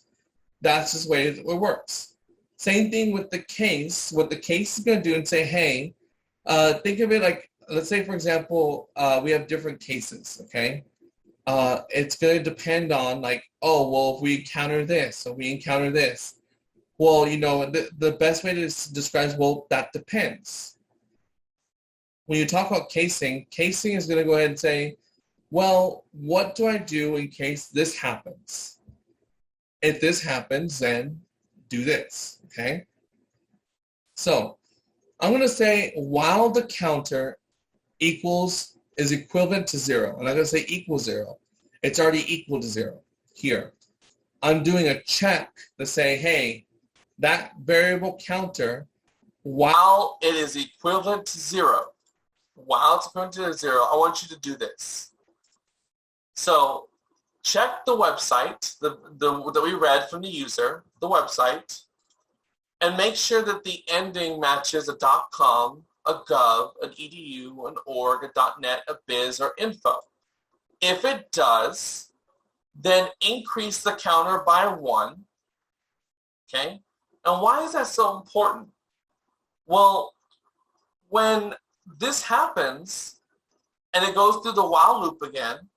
that's just the way it works. Same thing with the case. What the case is going to do and say, hey, think of it like let's say, for example, we have different cases, okay? It's going to depend on like, oh, well, if we encounter this, or we encounter this. Well, the best way to describe, well, that depends. When you talk about casing is going to go ahead and say, well, what do I do in case this happens? If this happens, then do this, okay? So I'm going to say while the counter is equivalent to 0, and I'm going to say equals 0. It's already equal to 0 here. I'm doing a check to say, hey, that variable counter, while it is equivalent to 0, I want you to do this. So check the website that we read from the user, the website, and make sure that the ending matches a .com, a .gov, an .edu, an .org, a .net, a .biz, or info. If it does, then increase the counter by 1. Okay? And why is that so important? Well, when this happens and it goes through the while loop again,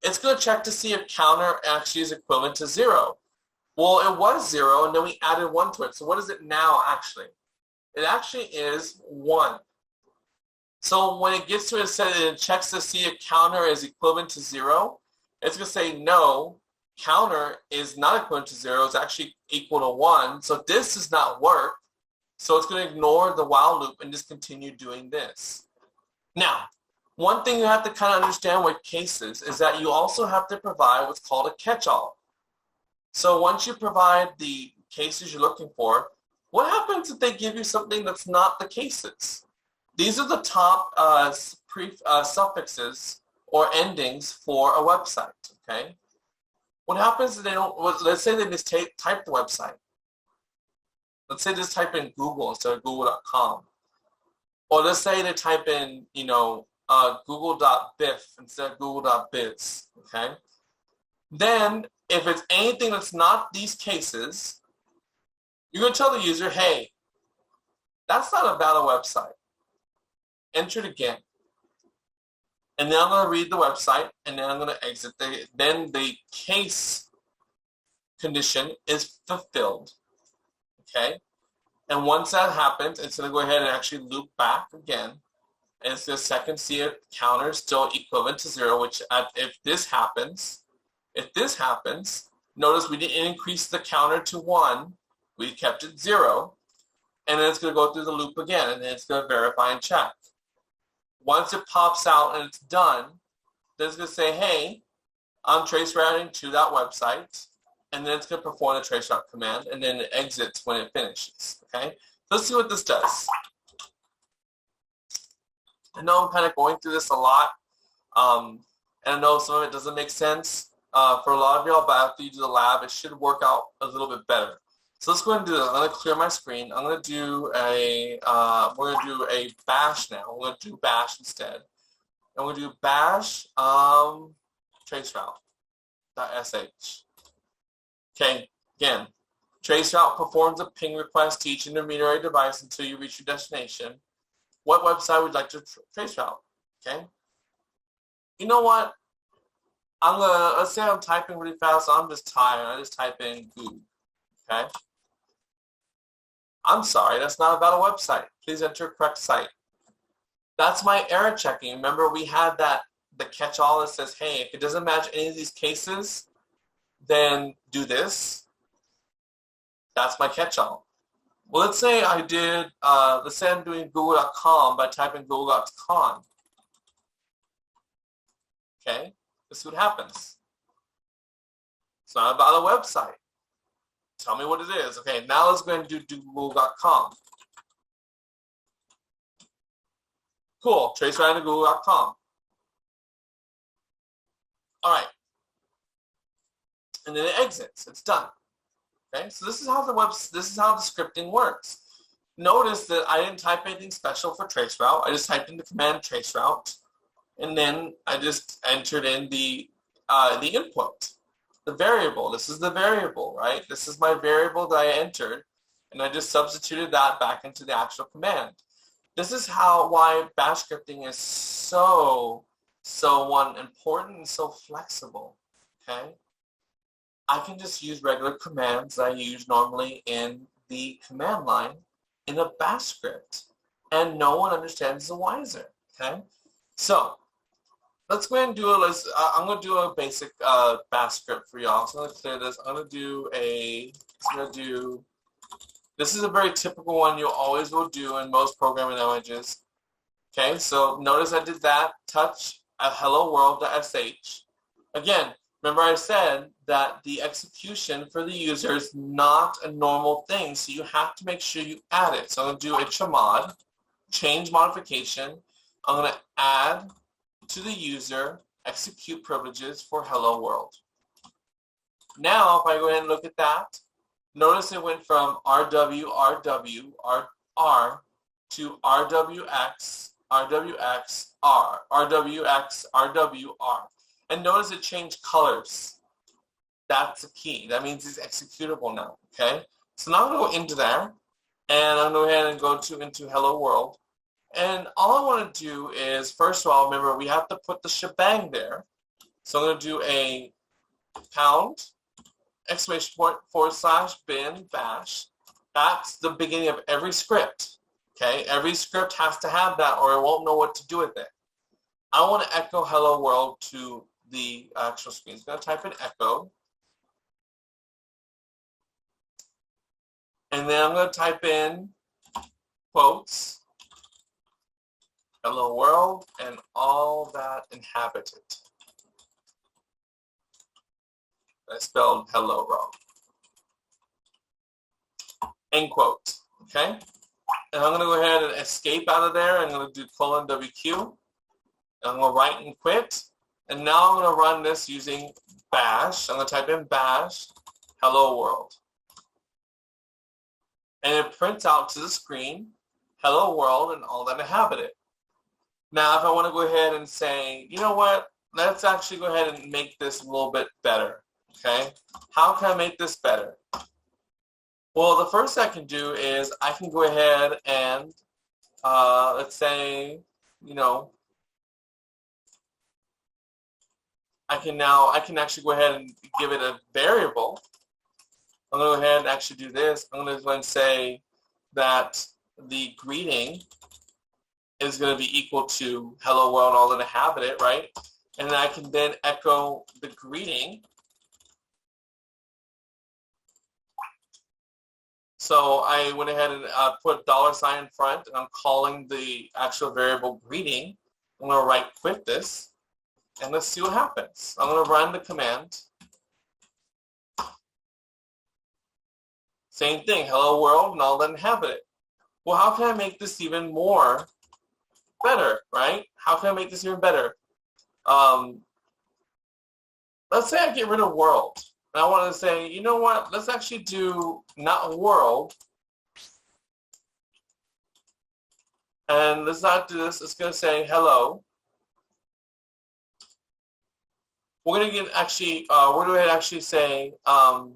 it's going to check to see if counter actually is equivalent to 0. Well, it was 0, and then we added 1 to it. So what is it now, actually? It actually is 1. So when it gets to it, it checks to see if counter is equivalent to 0. It's going to say, no, counter is not equivalent to 0. It's actually equal to 1. So this does not work. So it's going to ignore the while loop and just continue doing this. Now, one thing you have to kind of understand with cases is that you also have to provide what's called a catch-all. So once you provide the cases you're looking for, what happens if they give you something that's not the cases? These are the top suffixes or endings for a website, okay? What happens if they don't, let's say they just type the website. Let's say just type in Google instead of google.com. Or let's say they type in, google.biff instead of google.biz, okay? Then, if it's anything that's not these cases, you're going to tell the user, hey, that's not a valid website. Enter it again. And then I'm going to read the website, and then I'm going to exit. Then the case condition is fulfilled, okay? And once that happens, it's going to go ahead and actually loop back again. And it's going to check and see if counter is still equivalent to 0, which if this happens, notice we didn't increase the counter to 1. We kept it 0. And then it's going to go through the loop again, and then it's going to verify and check. Once it pops out and it's done, then it's going to say, hey, I'm trace routing to that website. And then it's going to perform the trace route command, and then it exits when it finishes. Okay? Let's see what this does. I know I'm kind of going through this a lot, and I know some of it doesn't make sense for a lot of y'all, but after you do the lab, it should work out a little bit better. So let's go ahead and do this. I'm going to clear my screen. I'm going to do we're going to do a bash now. We're going to do bash instead. And we're going to do bash traceroute.sh. Okay, again, traceroute performs a ping request to each intermediary device until you reach your destination. What website would you like to traceroute? Okay. You know what? Let's say I'm typing really fast, so I'm just tired. I just type in Google. Okay. I'm sorry, that's not about a website. Please enter correct site. That's my error checking. Remember, we had the catch-all that says, hey, if it doesn't match any of these cases, then do this. That's my catch-all. Well, let's say I'm doing google.com by typing google.com. Okay, this is what happens. It's not about a website. Tell me what it is. Okay, now let's go and do google.com. Cool, trace right into google.com. All right. And then it exits. It's done. Okay, so this is how the scripting works. Notice that I didn't type anything special for traceroute. I just typed in the command traceroute, and then I just entered in the input, the variable. This is the variable, right? This is my variable that I entered, and I just substituted that back into the actual command. This is why bash scripting is so important and so flexible. Okay, I can just use regular commands that I use normally in the command line in a bash script, and no one understands the wiser. Okay, so let's go ahead and do I'm going to do a basic bash script for y'all. So I'm going to clear this. This is a very typical one you always will do in most programming languages. Okay, so notice I did that, touch hello world.sh. Again, remember I said that the execution for the user is not a normal thing, so you have to make sure you add it. So I'm going to do a chmod, change modification. I'm going to add to the user execute privileges for hello world. Now, if I go ahead and look at that, notice it went from RW, RW, R to RWX, RWX, R, RWX, RWR. And notice it changed colors. That's the key. That means it's executable now, okay? So now I'm going to go into there, and I'm going to go ahead and go into hello world. And all I want to do is, first of all, remember, we have to put the shebang there. So I'm going to do a pound, exclamation point, / bin bash. That's the beginning of every script. Okay, every script has to have that or it won't know what to do with it. I want to echo hello world to the actual screen. So I'm going to type in echo. And then I'm going to type in quotes, hello world, and all that inhabit it. I spelled hello wrong. End quote. Okay? And I'm going to go ahead and escape out of there. I'm going to do :WQ. And I'm going to write and quit. And now I'm going to run this using bash. I'm going to type in bash hello world. And it prints out to the screen hello world and all that inhabit it. Now, if I want to go ahead and say, you know what, let's actually go ahead and make this a little bit better, okay? How can I make this better? Well, the first I can do is I can go ahead and, let's say, you know, I can actually go ahead and give it a variable. I'm going to go ahead and actually do this. I'm going to go ahead and say that the greeting is going to be equal to hello world, all that inhabit it, right? And then I can then echo the greeting. So I went ahead and put $sign in front, and I'm calling the actual variable greeting. I'm going to right quit this, and let's see what happens. I'm going to run the command. Same thing, hello world, and all that inhabit it. Well, how can I make this even more better, right? How can I make this even better? Let's say I get rid of world. And I want to say, you know what? Let's actually do not world. And let's not do this. It's going to say hello. We're going to get actually, we're going to actually say, we're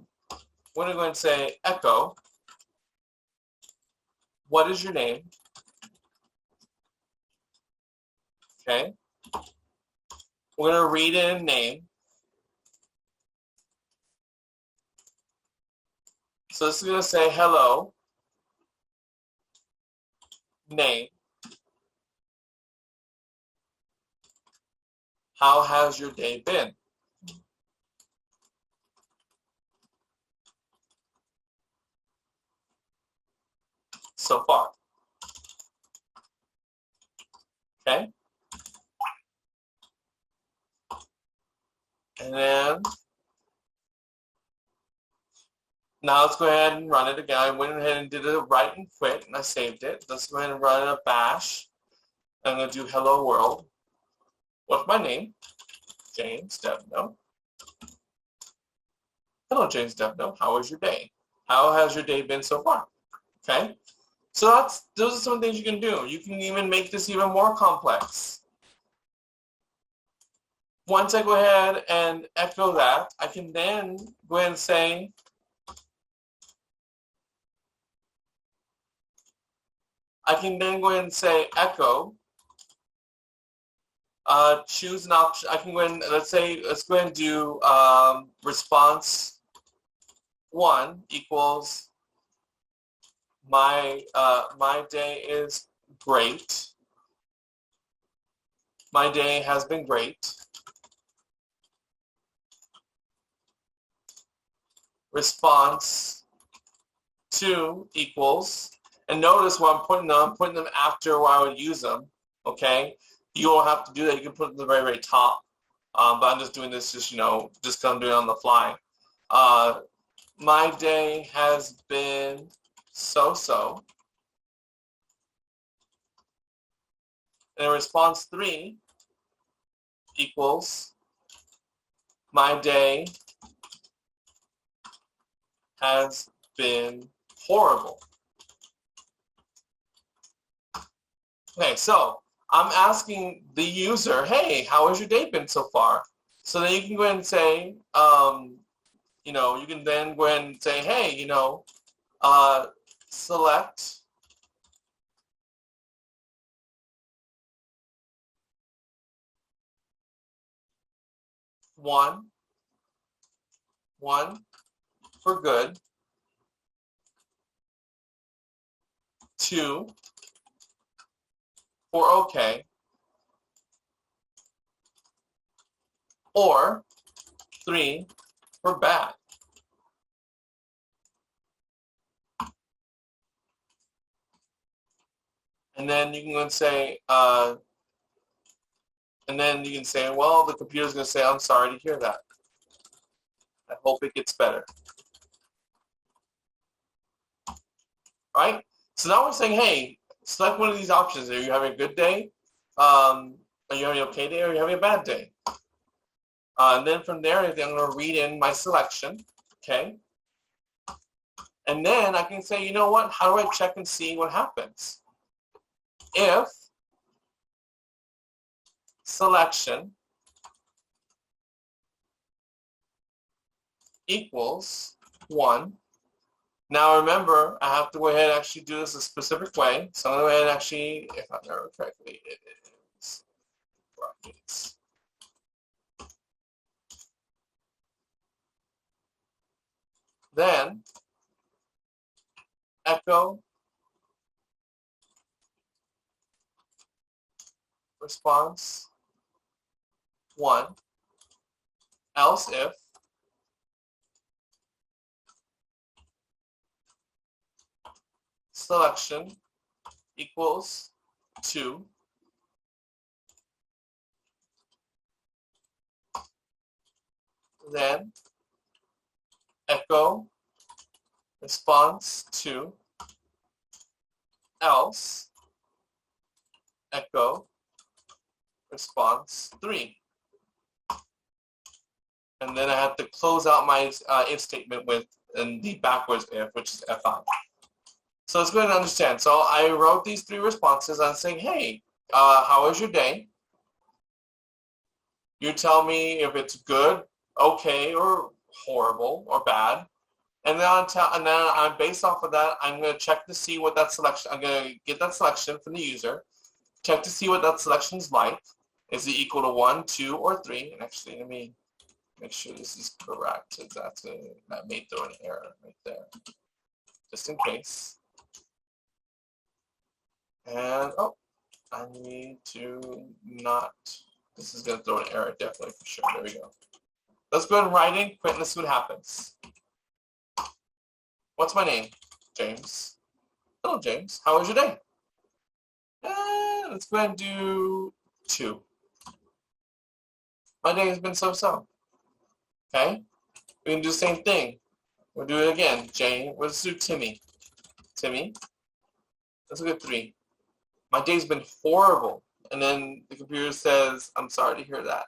going to go ahead and say echo. What is your name? Okay. We're going to read in name. So this is going to say hello, name. How has your day been? So far. Okay. And then now let's go ahead and run it again. I went ahead and did it right and quit, and I saved it. Let's go ahead and run a bash. I'm going to do hello world. What's my name? James Devno. Hello, James Devno. How was your day? How has your day been so far? Okay. So those are some things you can do. You can even make this even more complex. Once I go ahead and echo that, I can then go ahead and say, I can then go ahead and say echo, choose an option. I can go ahead and, let's go ahead and do response 1 equals my day is great. My day has been great. Response 2 equals, and notice where I'm putting them after where I would use them, okay? You don't have to do that. You can put them at the very, very top. But I'm just doing this just because I'm doing it on the fly. My day has been so-so. And response 3 equals my day has been horrible. Okay, so I'm asking the user, hey, how has your day been so far? So then you can go ahead and say, you can then go ahead and say, hey, select one for good, 2 for okay, or 3 for bad. And then you can go and say, well, the computer's going to say, I'm sorry to hear that. I hope it gets better. Right? So now we're saying, hey, select one of these options. Are you having a good day? Are you having an okay day, or are you having a bad day? And then from there, I'm going to read in my selection. Okay? And then I can say, you know what? How do I check and see what happens? If selection equals 1. Now remember, I have to go ahead and actually do this a specific way. So I'm going to go ahead and actually, if I remember correctly, it is brackets. Then echo response 1, else if selection equals 2, then echo response 2, else echo response 3. And then I have to close out my if statement with the backwards if, which is F5. So let's go ahead and understand. So I wrote these 3 responses. I'm saying, hey, how was your day? You tell me if it's good, okay, or horrible, or bad. And then based off of that, I'm going to check to see what that selection, I'm going to get that selection from the user, check to see what that selection is like. Is it equal to 1, 2, or 3? And actually, let me make sure this is correct. That may throw an error right there, just in case. And, I need to not, this is going to throw an error, definitely, for sure. There we go. Let's go ahead and write in, quit, and let's see what happens. What's my name? James. Hello, James. How was your day? Let's go ahead and do 2. My day has been so-so. Okay? We can do the same thing. We'll do it again. Let's do Timmy. Timmy. Let's look at 3. My day's been horrible. And then the computer says, I'm sorry to hear that.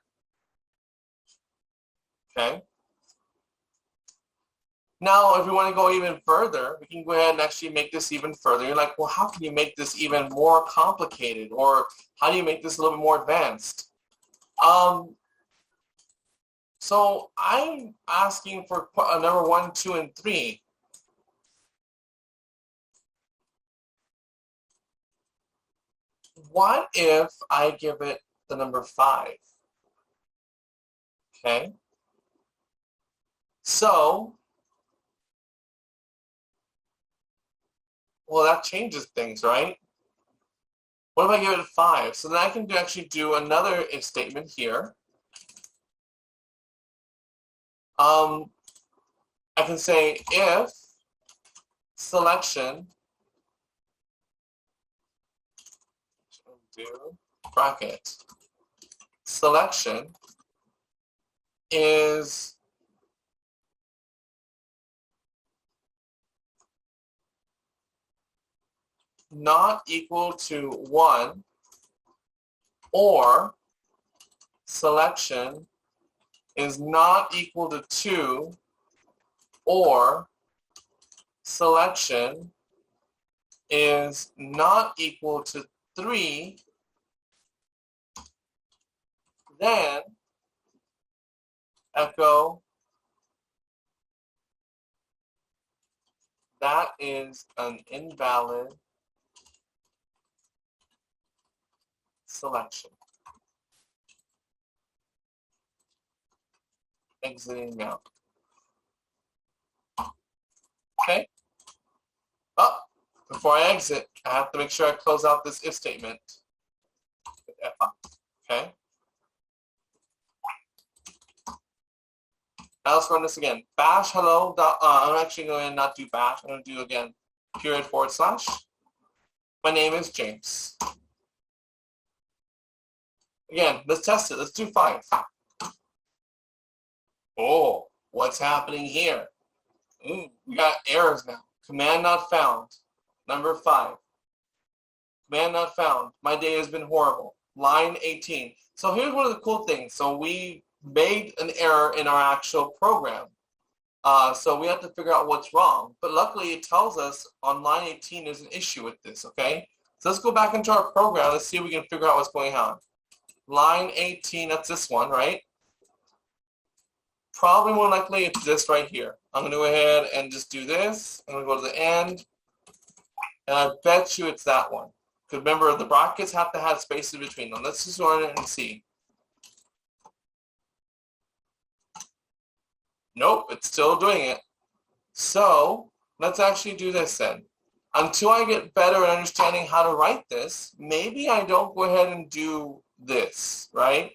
Okay? Now, if we want to go even further, we can go ahead and actually make this even further. You're like, well, how can you make this even more complicated? Or how do you make this a little bit more advanced? So I'm asking for number 1, 2, and 3. what if I give it the number 5? Okay. So, well, that changes things, right? What if I give it 5? So then I can actually do another if statement here. I can say if selection bracket selection is not equal to 1, or selection is not equal to 2, or selection is not equal to 3, then echo that is an invalid selection. Exiting now. Okay. Oh, before I exit, I have to make sure I close out this if statement with F5. Okay. Now let's run this again. Bash hello. I'm actually going to not do bash. I'm going to do again period / my name is James. Again, let's test it. Let's do 5. Oh, what's happening here? We got errors now. Command not found. Number 5. Command not found. My day has been horrible. Line 18. So here's one of the cool things. So we made an error in our actual program. So we have to figure out what's wrong. But luckily it tells us on line 18 there's an issue with this, okay? So let's go back into our program. Let's see if we can figure out what's going on. Line 18, that's this one, right? Probably more likely it's this right here. I'm going to go ahead and just do this. I'm going to go to the end. And I bet you it's that one. Because remember, the brackets have to have spaces between them. Let's just run it and see. Nope, it's still doing it. So let's actually do this then. Until I get better at understanding how to write this, maybe I don't go ahead and do this, right?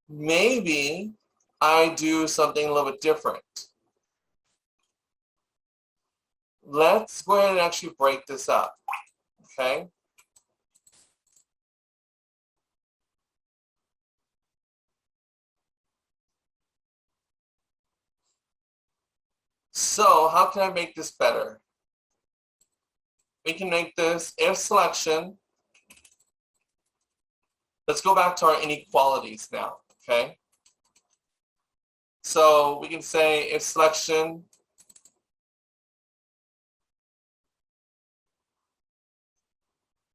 Maybe I do something a little bit different. Let's go ahead and actually break this up, okay? So how can I make this better? We can make this if selection. Let's go back to our inequalities now, okay? So we can say if selection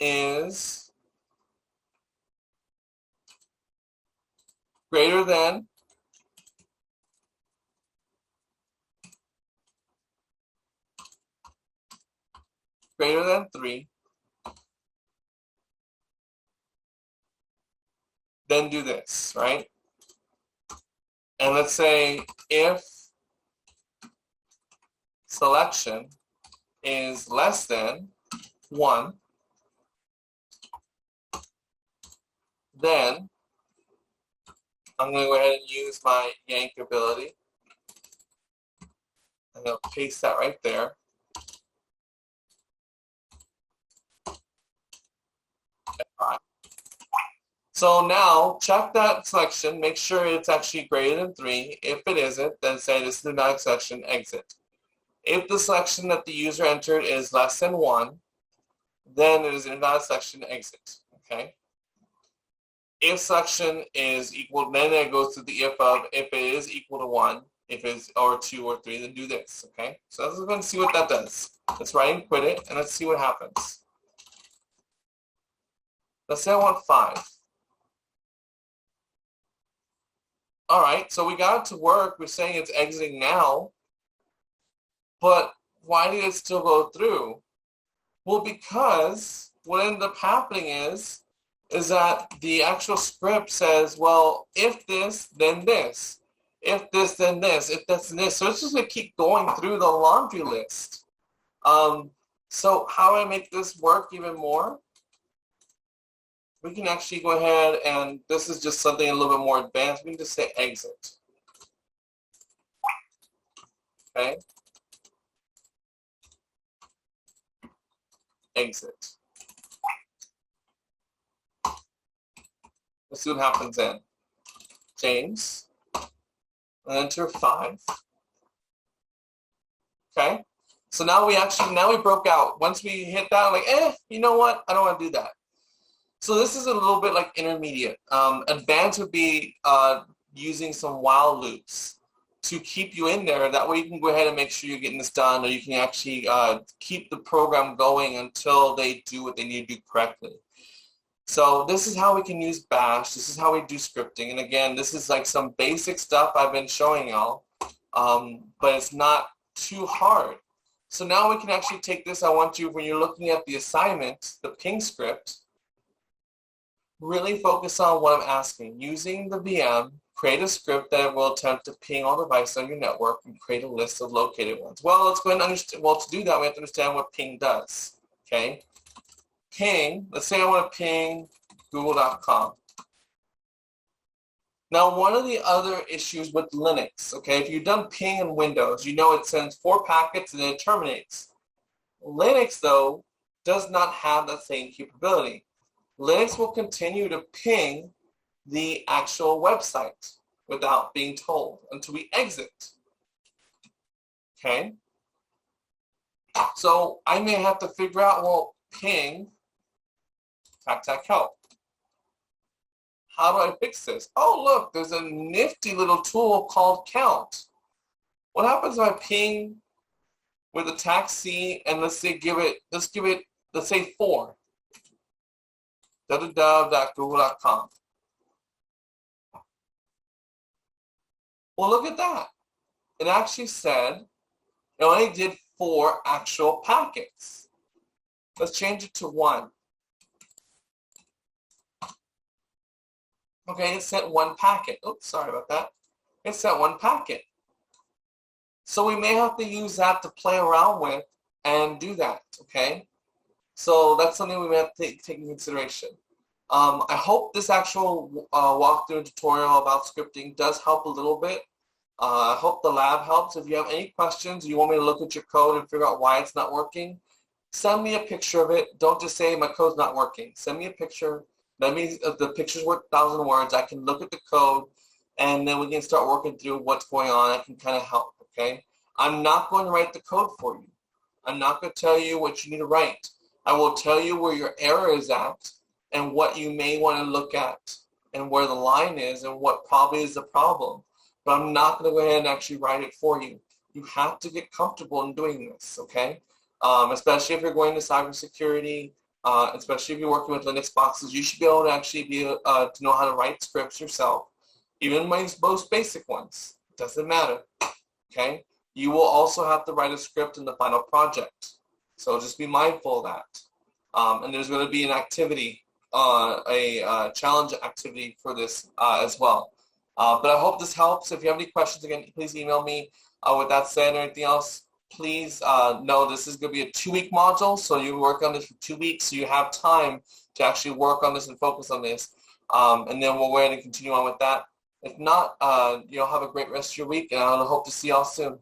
is greater than greater than 3, then do this, right? And let's say if selection is less than 1, then I'm going to go ahead and use my yank ability. I'm going to paste that right there. So now check that selection, make sure it's actually greater than 3. If it isn't, then say this is the invalid selection, exit. If the selection that the user entered is less than 1, then it is an invalid selection, exit. Okay. If selection is equal, then it goes to the if of if it is equal to 1, if it's or 2 or 3, then do this. Okay. So let's go and see what that does. Let's write and quit it, and let's see what happens. Let's say I want 5. All right, so we got it to work. We're saying it's exiting now, but why did it still go through? Well, because what ended up happening is is that the actual script says, well, if this, then this. If this, then this. If this, then this. So it's just going to keep going through the laundry list. So how do I make this work even more? We can actually go ahead and this is just something a little bit more advanced. We can just say exit. Okay. Exit. Let's see what happens then. James. And enter 5. Okay. So now we broke out. Once we hit that, I'm like, you know what? I don't want to do that. So this is a little bit like intermediate. Advanced would be using some while loops to keep you in there. That way you can go ahead and make sure you're getting this done, or you can actually keep the program going until they do what they need to do correctly. So this is how we can use Bash. This is how we do scripting. And again, this is like some basic stuff I've been showing y'all, but it's not too hard. So now we can actually take this. I want you, when you're looking at the assignment, the ping script, really focus on what I'm asking. Using the VM, create a script that will attempt to ping all devices on your network and create a list of located ones. Well, let's go ahead and understand. Well, to do that, we have to understand what ping does. Okay, ping. Let's say I want to ping google.com. Now, one of the other issues with Linux, okay, if you've done ping in Windows, you know it sends 4 packets and then it terminates. Linux, though, does not have that same capability. Linux will continue to ping the actual website without being told until we exit. Okay? So I may have to figure out, well, ping help. How do I fix this? Oh, look, there's a nifty little tool called count. What happens if I ping with a taxi and let's say 4. www.google.com. Well, look at that. It actually said it only did 4 actual packets. Let's change it to 1. Okay, it sent 1 packet. Oops, sorry about that. It sent 1 packet. So we may have to use that to play around with and do that, okay? So that's something we may have to take into consideration. I hope this actual walkthrough and tutorial about scripting does help a little bit. I hope the lab helps. If you have any questions, you want me to look at your code and figure out why it's not working, send me a picture of it. Don't just say my code's not working. Send me a picture. That means the picture's worth 1,000 words. I can look at the code, and then we can start working through what's going on. I can kind of help, okay? I'm not going to write the code for you. I'm not going to tell you what you need to write. I will tell you where your error is at and what you may want to look at and where the line is and what probably is the problem. But I'm not going to go ahead and actually write it for you. You have to get comfortable in doing this, okay? Especially if you're going to cybersecurity, especially if you're working with Linux boxes, you should be able to actually to know how to write scripts yourself, even my most basic ones. It doesn't matter, okay? You will also have to write a script in the final project. So just be mindful of that. And there's going to be an activity, a challenge activity for this as well. But I hope this helps. If you have any questions, again, please email me. With that said, or anything else, please know this is going to be a 2-week module. So you work on this for 2 weeks. So you have time to actually work on this and focus on this. And then we'll go ahead and continue on with that. If not, you'll have a great rest of your week. And I hope to see y'all soon.